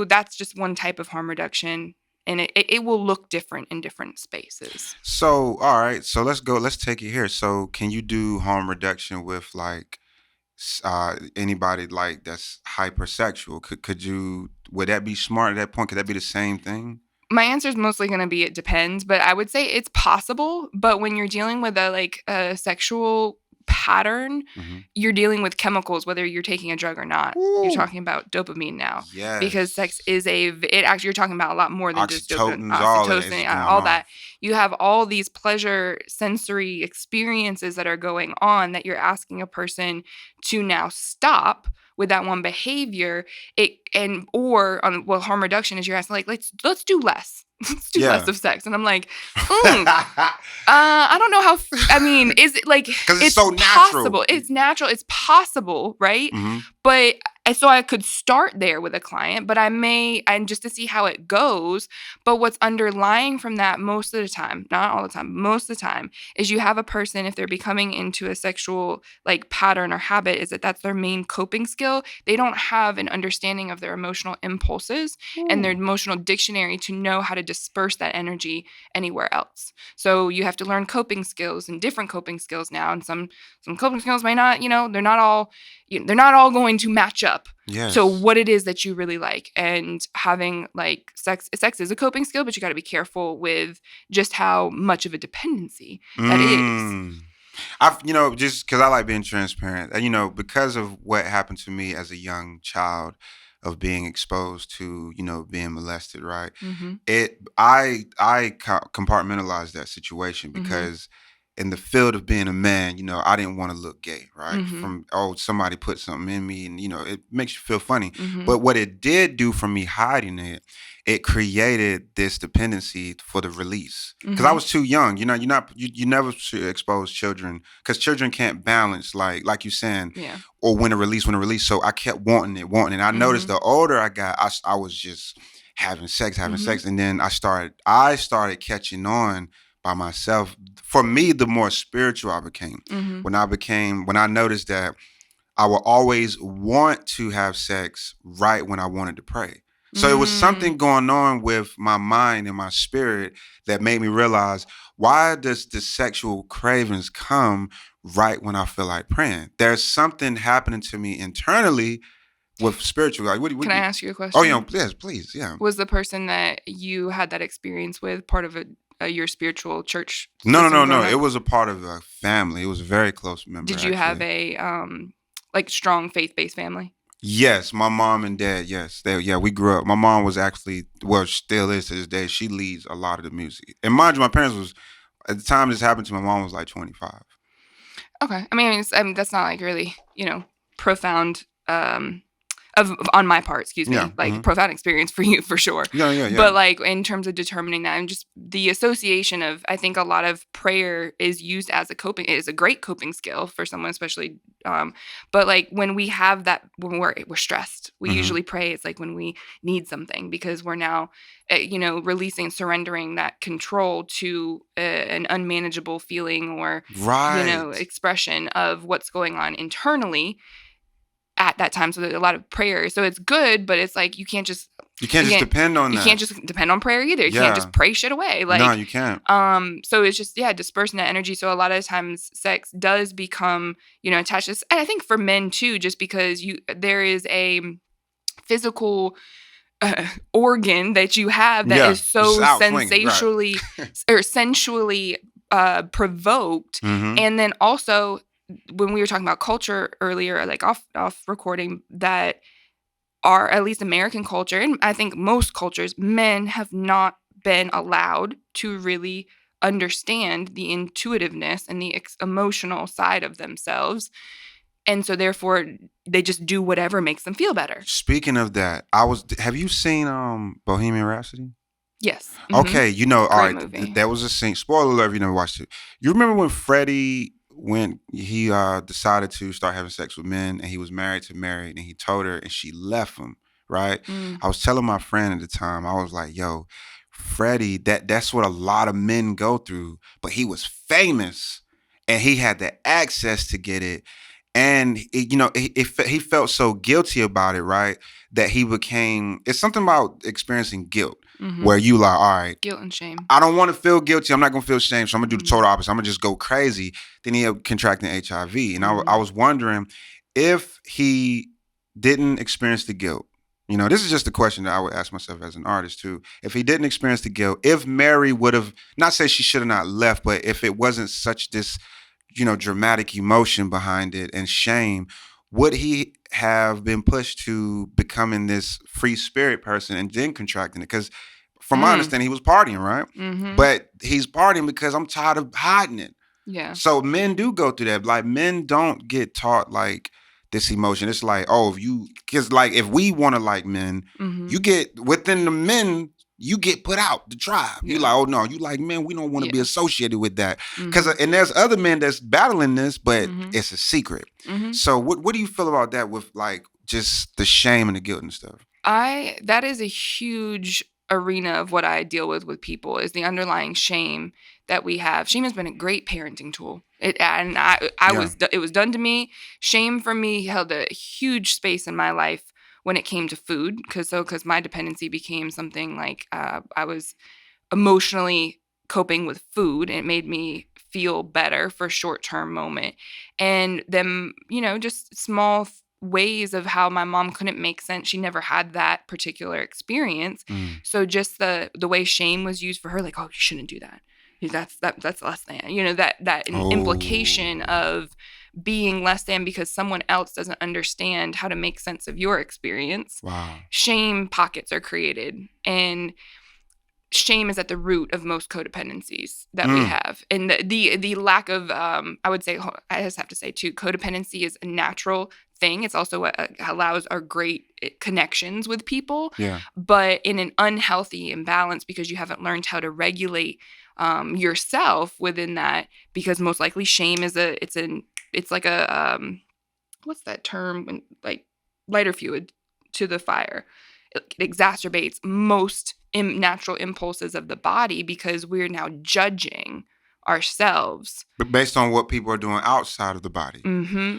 Speaker 2: that's just one type of harm reduction, and it will look different in different spaces.
Speaker 1: So all right, so let's take it here. So can you do harm reduction with anybody that's hypersexual? Would that be smart at that point? Could that be the same thing?
Speaker 2: My answer is mostly going to be it depends, but I would say it's possible. But when you're dealing with a sexual pattern, you're dealing with chemicals, whether you're taking a drug or not. Ooh. You're talking about dopamine now.
Speaker 1: Yes.
Speaker 2: Because sex is actually, you're talking about a lot more than just dopamine,
Speaker 1: oxytocin,
Speaker 2: all that. You have all these pleasure sensory experiences that are going on that you're asking a person to now stop with that one behavior. Harm reduction is you're asking let's do less. Let's do less of sex. And I'm like, I don't know how, is it
Speaker 1: because it's so natural.
Speaker 2: Possible. It's natural. It's possible, right? But so I could start there with a client, but and just to see how it goes. But what's underlying from that most of the time, not all the time, most of the time, is you have a person, if they're becoming into a sexual pattern or habit, is that's their main coping skill. They don't have an understanding of their emotional impulses and their emotional dictionary to know how to disperse that energy anywhere else. So you have to learn coping skills and different coping skills now. And some coping skills may not, they're not all going to match up.
Speaker 1: Yes.
Speaker 2: So what it is that you really like, and having sex is a coping skill, but you got to be careful with just how much of a dependency that is.
Speaker 1: I've, just because I like being transparent, because of what happened to me as a young child, of being exposed to, being molested, right? I compartmentalized that situation because in the field of being a man, I didn't want to look gay, right? From, somebody put something in me, and, it makes you feel funny. But what it did do for me hiding it, it created this dependency for the release. Because I was too young. You never should expose children, because children can't balance, like you saying, or when to release. So I kept wanting it. I noticed the older I got, I was just having sex. And then I started catching on by myself. For me, the more spiritual I became, when I noticed that I would always want to have sex right when I wanted to pray. So it was something going on with my mind and my spirit that made me realize, why does the sexual cravings come right when I feel like praying? There's something happening to me internally with spiritual.
Speaker 2: Can I ask you a question?
Speaker 1: Oh, yes, please. Yeah.
Speaker 2: Was the person that you had that experience with part of your spiritual church
Speaker 1: No.
Speaker 2: system growing
Speaker 1: It
Speaker 2: up?
Speaker 1: was a part of a family. It was a very close member,
Speaker 2: Did you have
Speaker 1: actually.
Speaker 2: a like strong faith-based family?
Speaker 1: Yes, my mom and dad. Yes, we grew up. My mom was actually, well, still is to this day. She leads a lot of the music. And mind you, my parents was at the time this happened to my mom was like 25.
Speaker 2: Okay. I mean, that's not like really, profound on my part, excuse
Speaker 1: Yeah.
Speaker 2: me, like profound experience for you for sure.
Speaker 1: Yeah.
Speaker 2: But like in terms of determining that and just the association of, I think a lot of prayer is used as it is a great coping skill for someone, especially. But like when we have that, when we're stressed, we usually pray. It's like when we need something because we're now, releasing and surrendering that control to an unmanageable feeling or,
Speaker 1: Right.
Speaker 2: expression of what's going on internally at that time. So there's a lot of prayer. So it's good, but it's like you can't just
Speaker 1: You can't just depend on
Speaker 2: you
Speaker 1: that.
Speaker 2: can't just depend on prayer either. You can't just pray shit away.
Speaker 1: No,
Speaker 2: Like
Speaker 1: you can't.
Speaker 2: so it's just dispersing that energy. So a lot of times sex does become, attached to this. And I think for men too, just because there is a physical organ that you have that is so
Speaker 1: out swinging, right.
Speaker 2: sensually or sensually provoked.
Speaker 1: Mm-hmm.
Speaker 2: And then also when we were talking about culture earlier, like off recording, that are at least American culture, and I think most cultures, men have not been allowed to really understand the intuitiveness and the emotional side of themselves. And so therefore they just do whatever makes them feel better.
Speaker 1: Speaking of that, have you seen Bohemian Rhapsody?
Speaker 2: Yes.
Speaker 1: Mm-hmm. Okay, all right,
Speaker 2: movie.
Speaker 1: That was a scene. Spoiler alert if you never watched it. You remember when Freddie, when he decided to start having sex with men and he was married to Mary and he told her and she left him, right? I was telling my friend at the time, I was like, yo, Freddie, that's what a lot of men go through, but he was famous and he had the access to get it. And, he felt so guilty about it, right? That he became, it's something about experiencing guilt where you like, all right.
Speaker 2: Guilt and shame.
Speaker 1: I don't want to feel guilty. I'm not going to feel shame. So I'm going to do the total opposite. I'm going to just go crazy. Then he ended up contracting HIV. And I was wondering if he didn't experience the guilt. This is just a question that I would ask myself as an artist too. If he didn't experience the guilt, if Mary would have, not say she should have not left, but if it wasn't such this, dramatic emotion behind it and shame, would he have been pushed to becoming this free spirit person and then contracting it? Because from my understanding, he was partying, right?
Speaker 2: Mm-hmm.
Speaker 1: But he's partying because I'm tired of hiding it.
Speaker 2: Yeah.
Speaker 1: So men do go through that. Like men don't get taught like this emotion. It's like, because like if we want to like men, you get within the men, you get put out the tribe. Yeah. You're like, oh no, you like men, we don't want to be associated with that. Because and there's other men that's battling this, but it's a secret. So what do you feel about that with like just the shame and the guilt and stuff?
Speaker 2: That is a huge arena of what I deal with people is the underlying shame that we have. Shame has been a great parenting tool. It was done to me. Shame for me held a huge space in my life when it came to food, because my dependency became something like I was emotionally coping with food, and it made me feel better for a short-term moment. And then, just small ways of how my mom couldn't make sense. She never had that particular experience. So just the way shame was used for her, like, oh, you shouldn't do that. That's less than, that implication of being less than because someone else doesn't understand how to make sense of your experience.
Speaker 1: Wow.
Speaker 2: Shame pockets are created, and shame is at the root of most codependencies that we have. And the lack of, I would say, I just have to say too, codependency is a natural thing. It's also what allows our great connections with people. Yeah. But in an unhealthy imbalance, because you haven't learned how to regulate yourself within that, because most likely shame is it's like a what's that term, when like lighter fluid to the fire. It exacerbates most natural impulses of the body because we're now judging ourselves.
Speaker 1: But based on what people are doing outside of the body.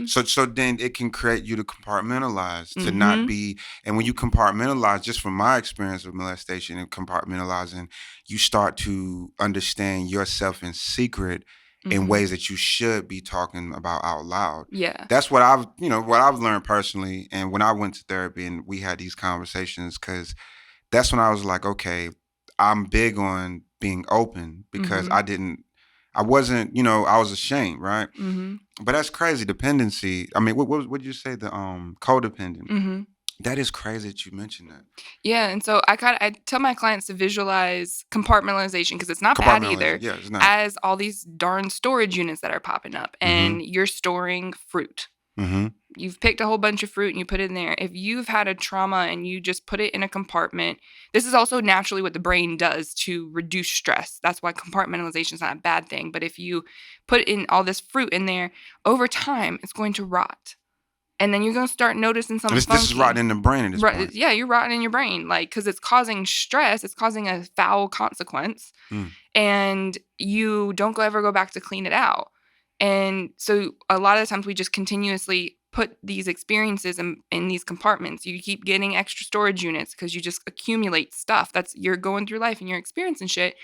Speaker 1: So then it can create you to compartmentalize, to not be, and when you compartmentalize, just from my experience with molestation and compartmentalizing, you start to understand yourself in secret in ways that you should be talking about out loud.
Speaker 2: Yeah.
Speaker 1: That's what I've learned personally. And when I went to therapy and we had these conversations, because that's when I was like, okay, I'm big on being open because
Speaker 2: Mm-hmm.
Speaker 1: I wasn't, you know, I was ashamed, right?
Speaker 2: Mm-hmm.
Speaker 1: But that's crazy. Dependency. I mean, what did you say? The codependent.
Speaker 2: Mm-hmm.
Speaker 1: That is crazy that you mentioned that.
Speaker 2: Yeah, and so I tell my clients to visualize compartmentalization because it's not bad
Speaker 1: Compartmentalization.
Speaker 2: either,
Speaker 1: Yeah, it's not.
Speaker 2: as all these darn storage units that are popping up,
Speaker 1: Mm-hmm.
Speaker 2: and you're storing fruit.
Speaker 1: Mm-hmm.
Speaker 2: You've picked a whole bunch of fruit and you put it in there. If you've had a trauma and you just put it in a compartment, this is also naturally what the brain does to reduce stress. That's why compartmentalization is not a bad thing. But if you put in all this fruit in there, over time, it's going to rot. And then you're going to start noticing something
Speaker 1: This is rotting
Speaker 2: funky.
Speaker 1: in the brain at this point.
Speaker 2: Yeah, you're rotting in your brain, like, because it's causing stress. It's causing a foul consequence,
Speaker 1: Mm.
Speaker 2: and you don't ever go back to clean it out. And so a lot of the times we just continuously put these experiences in these compartments. You keep getting extra storage units because you just accumulate stuff. You're going through life and you're experiencing shit,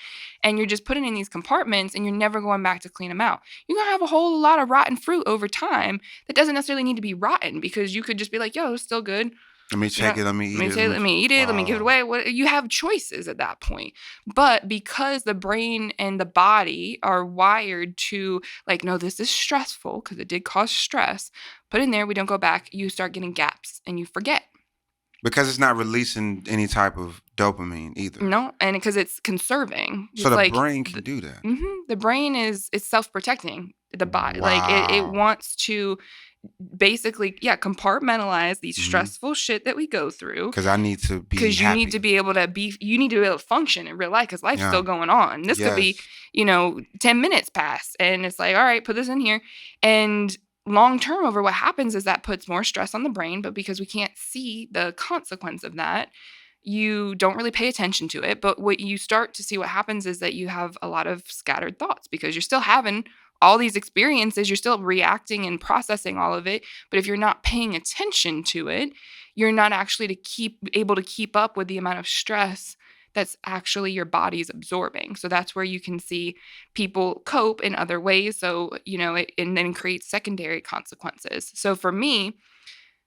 Speaker 2: and you're just putting in these compartments and you're never going back to clean them out. You're going to have a whole lot of rotten fruit over time that doesn't necessarily need to be rotten, because you could just be like, yo, it's still good.
Speaker 1: Let me check it. Let me eat it.
Speaker 2: Let me eat it. Let me give it away. You have choices at that point. But because the brain and the body are wired to, like, no, this is stressful because it did cause stress. Put in there, we don't go back. You start getting gaps and you forget.
Speaker 1: Because it's not releasing any type of dopamine either.
Speaker 2: No, and because it's conserving.
Speaker 1: So the brain can do that.
Speaker 2: The brain is self-protecting the body.
Speaker 1: Wow.
Speaker 2: Like it wants to basically, compartmentalize these stressful shit that we go through.
Speaker 1: Because I need to be
Speaker 2: because you need to be able to function in real life, because life's still going on. This could be, 10 minutes pass and it's like, all right, put this in here. And long term over, what happens is that puts more stress on the brain, but because we can't see the consequence of that, you don't really pay attention to it. But what you start to see, what happens is that you have a lot of scattered thoughts because you're still having all these experiences, you're still reacting and processing all of it. But if you're not paying attention to it, you're not actually able to keep up with the amount of stress that's actually your body's absorbing. So that's where you can see people cope in other ways. So, and then create secondary consequences. So for me,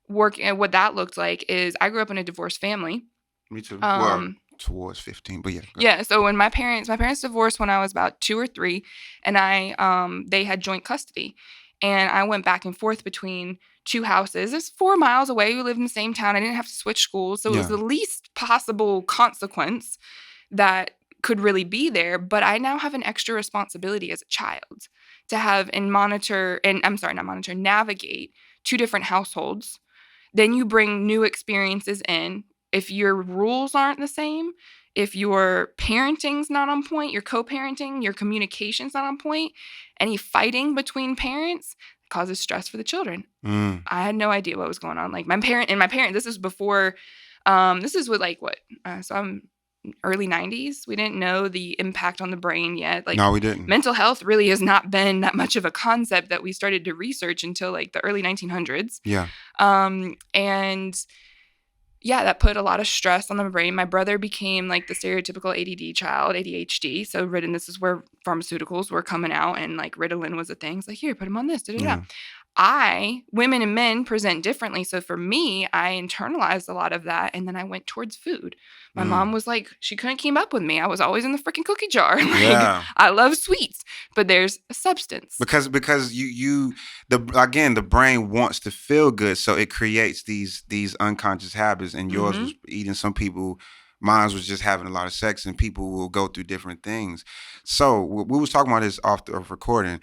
Speaker 2: what that looked like is I grew up in a divorced family.
Speaker 1: Me too. Well, towards 15, but yeah.
Speaker 2: Yeah. So when my parents divorced when I was about 2 or 3, and they had joint custody, and I went back and forth between 2 houses. It's 4 miles away. We lived in the same town. I didn't have to switch schools, so it was the least possible consequence that could really be there. But I now have an extra responsibility as a child to have navigate 2 different households. Then you bring new experiences in. If your rules aren't the same, if your parenting's not on point, your co-parenting, your communication's not on point, any fighting between parents causes stress for the children. I had no idea what was going on. Like my parent, this is before, this is with so I'm early 90s. We didn't know the impact on the brain yet.
Speaker 1: No, we didn't.
Speaker 2: Mental health really has not been that much of a concept that we started to research until like the early 1900s.
Speaker 1: Yeah.
Speaker 2: That put a lot of stress on the brain. My brother became like the stereotypical ADD child, ADHD. So this is where pharmaceuticals were coming out, and like Ritalin was a thing. It's like, here, put him on this. Women and men present differently. So for me, I internalized a lot of that, and then I went towards food. My mom was like, she couldn't keep up with me. I was always in the freaking cookie jar. I love sweets, but there's a substance.
Speaker 1: Because the brain wants to feel good, so it creates these unconscious habits. And yours was eating. Some people, mine was just having a lot of sex, and people will go through different things. So we was talking about this off the recording.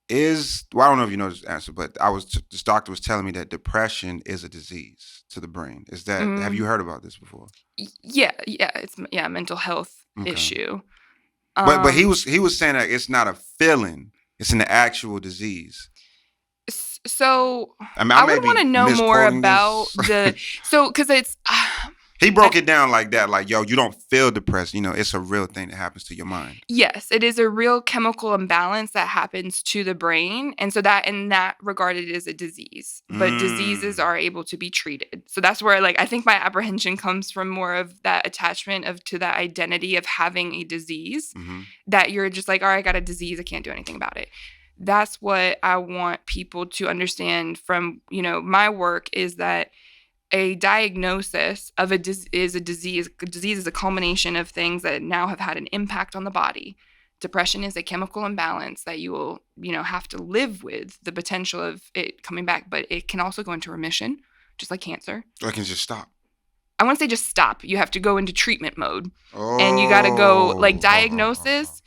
Speaker 1: I don't know if you know this answer, but this doctor was telling me that depression is a disease to the brain. Is that, have you heard about this before?
Speaker 2: Yeah. It's a mental health issue.
Speaker 1: But he was saying that it's not a feeling, it's an actual disease.
Speaker 2: So I would want to know more about because it's.
Speaker 1: He broke it down like that, like, yo, you don't feel depressed. It's a real thing that happens to your mind.
Speaker 2: Yes, it is a real chemical imbalance that happens to the brain. And so that in that regard, it is a disease. But diseases are able to be treated. So that's where I think my apprehension comes from, more of that attachment to that identity of having a disease, that you're just like, all right, I got a disease. I can't do anything about it. That's what I want people to understand from, my work, is that a diagnosis of a is a disease. A disease is a culmination of things that now have had an impact on the body. Depression is a chemical imbalance that you will, have to live with the potential of it coming back, but it can also go into remission, just like cancer.
Speaker 1: Or it can just stop.
Speaker 2: I want to say just stop. You have to go into treatment mode.
Speaker 1: Oh.
Speaker 2: And you got to go, like, diagnosis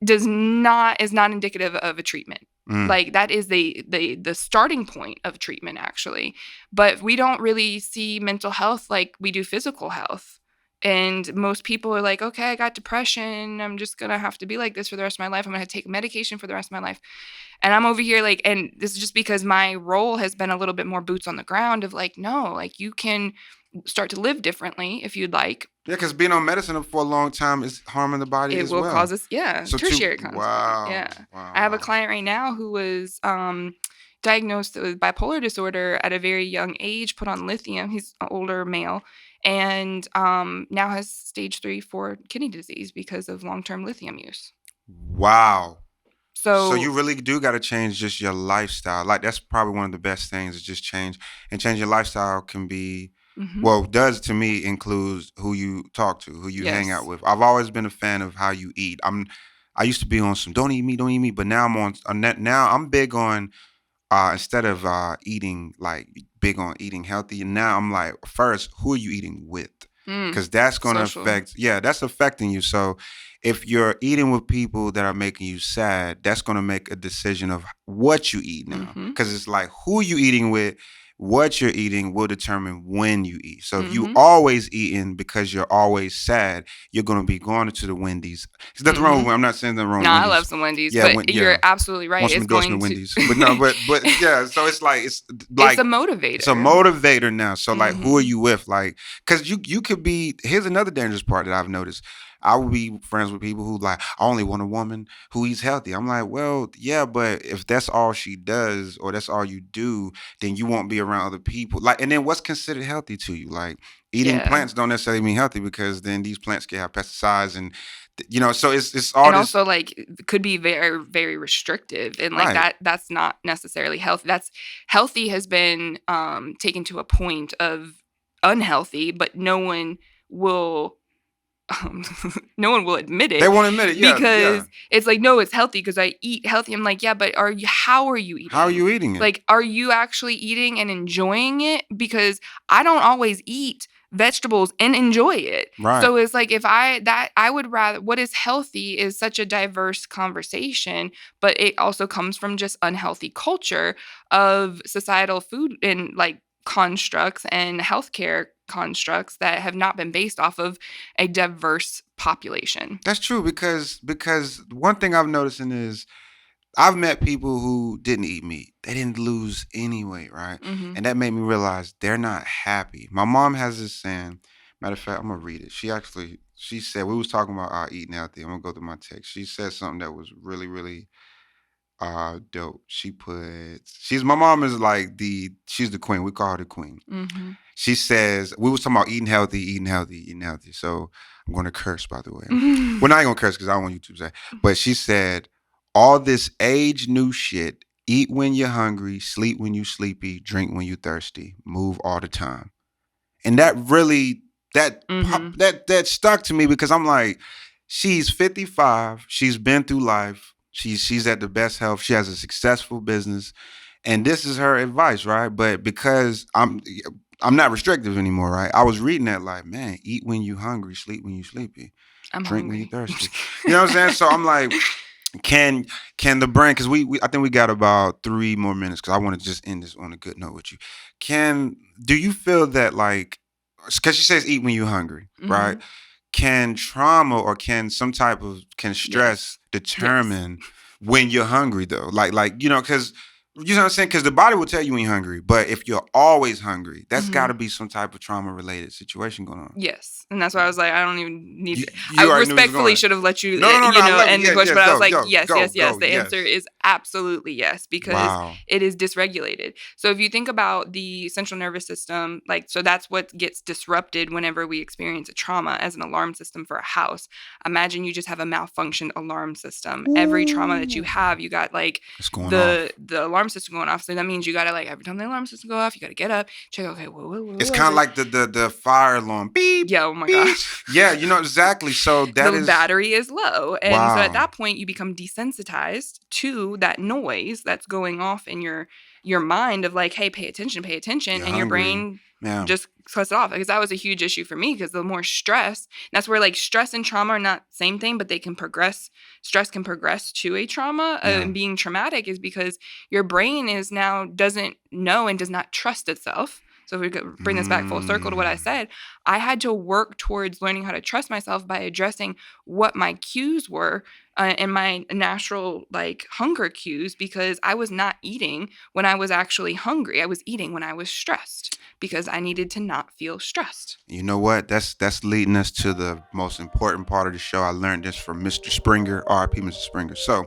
Speaker 2: is not indicative of a treatment. Like, that is the starting point of treatment, actually. But we don't really see mental health like we do physical health. And most people are like, okay, I got depression. I'm just going to have to be like this for the rest of my life. I'm going to take medication for the rest of my life. And I'm over here like, and this is just because my role has been a little bit more boots on the ground of like, no, like you can start to live differently if you'd like.
Speaker 1: Yeah, because being on medicine for a long time is harming the body as well.
Speaker 2: It will cause us, tertiary consequences.
Speaker 1: Wow.
Speaker 2: Yeah.
Speaker 1: Wow.
Speaker 2: I have a client right now who was diagnosed with bipolar disorder at a very young age, put on lithium. He's an older male. And now has stage 3, 4 kidney disease because of long-term lithium use.
Speaker 1: Wow. So you really do got to change just your lifestyle. Like, that's probably one of the best things is just change. And change your lifestyle can be, does to me includes who you talk to, who you hang out with. I've always been a fan of how you eat. I used to be on some don't eat meat, but now I'm on that. Now I'm big on instead of eating like big on eating healthy. And now I'm like, first, who are you eating with? Because that's going to affect, that's affecting you. So if you're eating with people that are making you sad, that's going to make a decision of what you eat now. Because it's like who you eating with, what you're eating will determine when you eat. So if you always eating because you're always sad, you're going to be going to the Wendy's. There's nothing wrong with I'm not saying nothing wrong with Wendy's.
Speaker 2: I love some Wendy's, but you're absolutely right.
Speaker 1: Want some endorsement Wendy's. But no, but yeah, so it's like it's a
Speaker 2: motivator.
Speaker 1: It's a motivator now. So like who are you with? Like, because you could be, here's another dangerous part that I've noticed. I would be friends with people who like, I only want a woman who eats healthy. I'm like, well, yeah, but if that's all she does or that's all you do, then you won't be around other people. Like, and then what's considered healthy to you? Like, eating plants don't necessarily mean healthy because then these plants can have pesticides and, so it's all. And
Speaker 2: also like could be very, very restrictive and like that's not necessarily healthy. That's healthy has been taken to a point of unhealthy, but no one will admit it.
Speaker 1: They won't admit it,
Speaker 2: because it's like, no, it's healthy because I eat healthy. I'm like, yeah, but how are you eating?
Speaker 1: How are you eating it?
Speaker 2: Like, are you actually eating and enjoying it? Because I don't always eat vegetables and enjoy it.
Speaker 1: Right.
Speaker 2: So it's like I would rather, what is healthy is such a diverse conversation, but it also comes from just unhealthy culture of societal food and like constructs and healthcare constructs that have not been based off of a diverse population.
Speaker 1: That's true because one thing I've noticed is I've met people who didn't eat meat. They didn't lose any weight, right? And that made me realize they're not happy. My mom has this saying. Matter of fact, I'm gonna read it. She said, we was talking about eating healthy. I'm gonna go through my text. She said something that was really, really dope. My mom is like she's the queen. We call her the queen. She says, we was talking about eating healthy. So I'm going to curse, by the way. We're not going to curse because I don't want YouTube to say. But she said, all this age new shit, eat when you're hungry, sleep when you sleepy, drink when you thirsty, move all the time. And that really, that stuck to me because I'm like, she's 55. She's been through life. She's at the best health. She has a successful business. And this is her advice, right? But because I'm not restrictive anymore, right? I was reading that like, man, eat when you hungry, sleep when you sleepy, drink when you thirsty. You know what I'm saying? So I'm like, can the brand, because I think we got about 3 more minutes because I want to just end this on a good note with you. Do you feel that like, because she says eat when you're hungry, right? Can trauma or can stress determine when you're hungry though? Like, because you know what I'm saying? Because the body will tell you when you're hungry, but if you're always hungry, that's got to be some type of trauma-related situation going on.
Speaker 2: Yes, and that's why I was like, I don't even need. I respectfully should have let you, end the question, but I was like, yes. The answer is absolutely yes, because it is dysregulated. So if you think about the central nervous system, like, so that's what gets disrupted whenever we experience a trauma as an alarm system for a house. Imagine you just have a malfunctioned alarm system. Every trauma that you have, you got like the alarm alarm system going off. So that means you got to like, every time the alarm system go off, you got to get up, check, okay, whoa,
Speaker 1: It's kind of like the fire alarm. Beep.
Speaker 2: Yeah, oh my
Speaker 1: beep.
Speaker 2: gosh.
Speaker 1: Yeah, you know exactly. So that
Speaker 2: the battery is low. And so at that point you become desensitized to that noise that's going off in your mind of like, hey, pay attention.
Speaker 1: You're
Speaker 2: And
Speaker 1: hungry.
Speaker 2: your brain just cuts it off. Because that was a huge issue for me, because the more stress, that's where like stress and trauma are not the same thing, but they can progress. Stress can progress to a trauma. And being traumatic is because your brain is now doesn't know and does not trust itself. So if we could bring this back full circle to what I said, I had to work towards learning how to trust myself by addressing what my cues were and my natural like hunger cues, because I was not eating when I was actually hungry. I was eating when I was stressed because I needed to not feel stressed.
Speaker 1: You know what? That's leading us to the most important part of the show. I learned this from Mr. Springer, R.I.P. Mr. Springer. So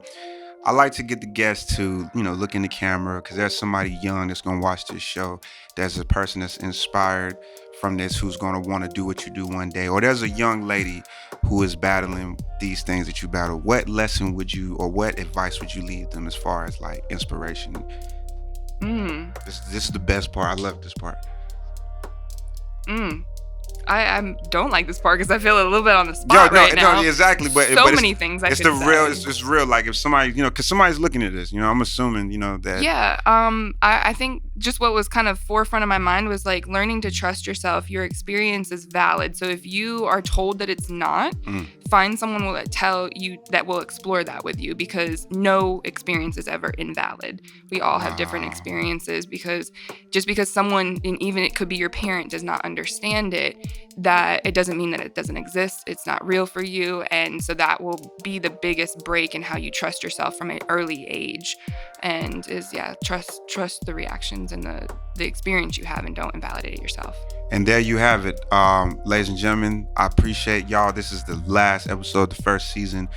Speaker 1: I like to get the guests to, look in the camera, because there's somebody young that's going to watch this show. There's a person that's inspired from this who's going to want to do what you do one day. Or there's a young lady who is battling these things that you battle. What lesson would you, or what advice would you leave them as far as like inspiration? This is the best part. I love this part.
Speaker 2: I don't like this part because I feel a little bit on the spot right now.
Speaker 1: No, exactly. But
Speaker 2: many things I could say.
Speaker 1: It's real. Like if somebody, because somebody's looking at this, I'm assuming, that.
Speaker 2: Yeah. I think just what was kind of forefront of my mind was like learning to trust yourself. Your experience is valid. So if you are told that it's not, find someone will tell you that will explore that with you, because no experience is ever invalid. We all have different experiences, because just because someone, and even it could be your parent, does not understand it, that it doesn't mean that it doesn't exist. It's not real for you. And so that will be the biggest break in how you trust yourself from an early age. And is, trust the reactions and the experience you have, and don't invalidate it yourself.
Speaker 1: And there you have it. Ladies and gentlemen, I appreciate y'all. This is the last episode of the first season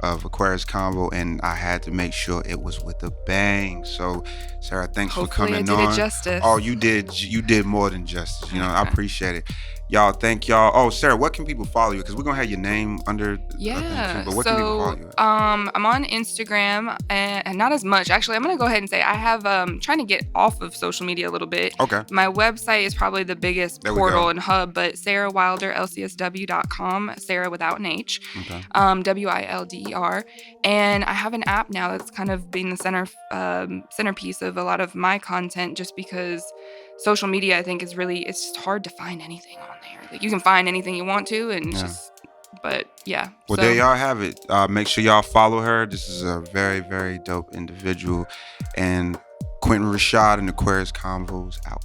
Speaker 1: of Aquarius Convo, and I had to make sure it was with a bang. So, Sarah, thanks for coming on.
Speaker 2: Hopefully I did it justice.
Speaker 1: Oh, you did more than justice. I appreciate it. Y'all, thank y'all. Oh, Sarah, what can people follow you? Because we're going to have your name under the thing too, but what can people follow you at?
Speaker 2: I'm on Instagram, and not as much. Actually, I'm going to go ahead and say I have trying to get off of social media a little bit.
Speaker 1: Okay.
Speaker 2: My website is probably the biggest portal and hub, but SarahWilderLCSW.com, Sarah without an H.
Speaker 1: Okay.
Speaker 2: WILDER. And I have an app now that's kind of being the centerpiece of a lot of my content, just because social media, I think, it's just hard to find anything on there. Like, you can find anything you want to, and but yeah.
Speaker 1: Well, there y'all have it. Make sure y'all follow her. This is a very, very dope individual. And Quentin Rashad and Aquarius Convos out.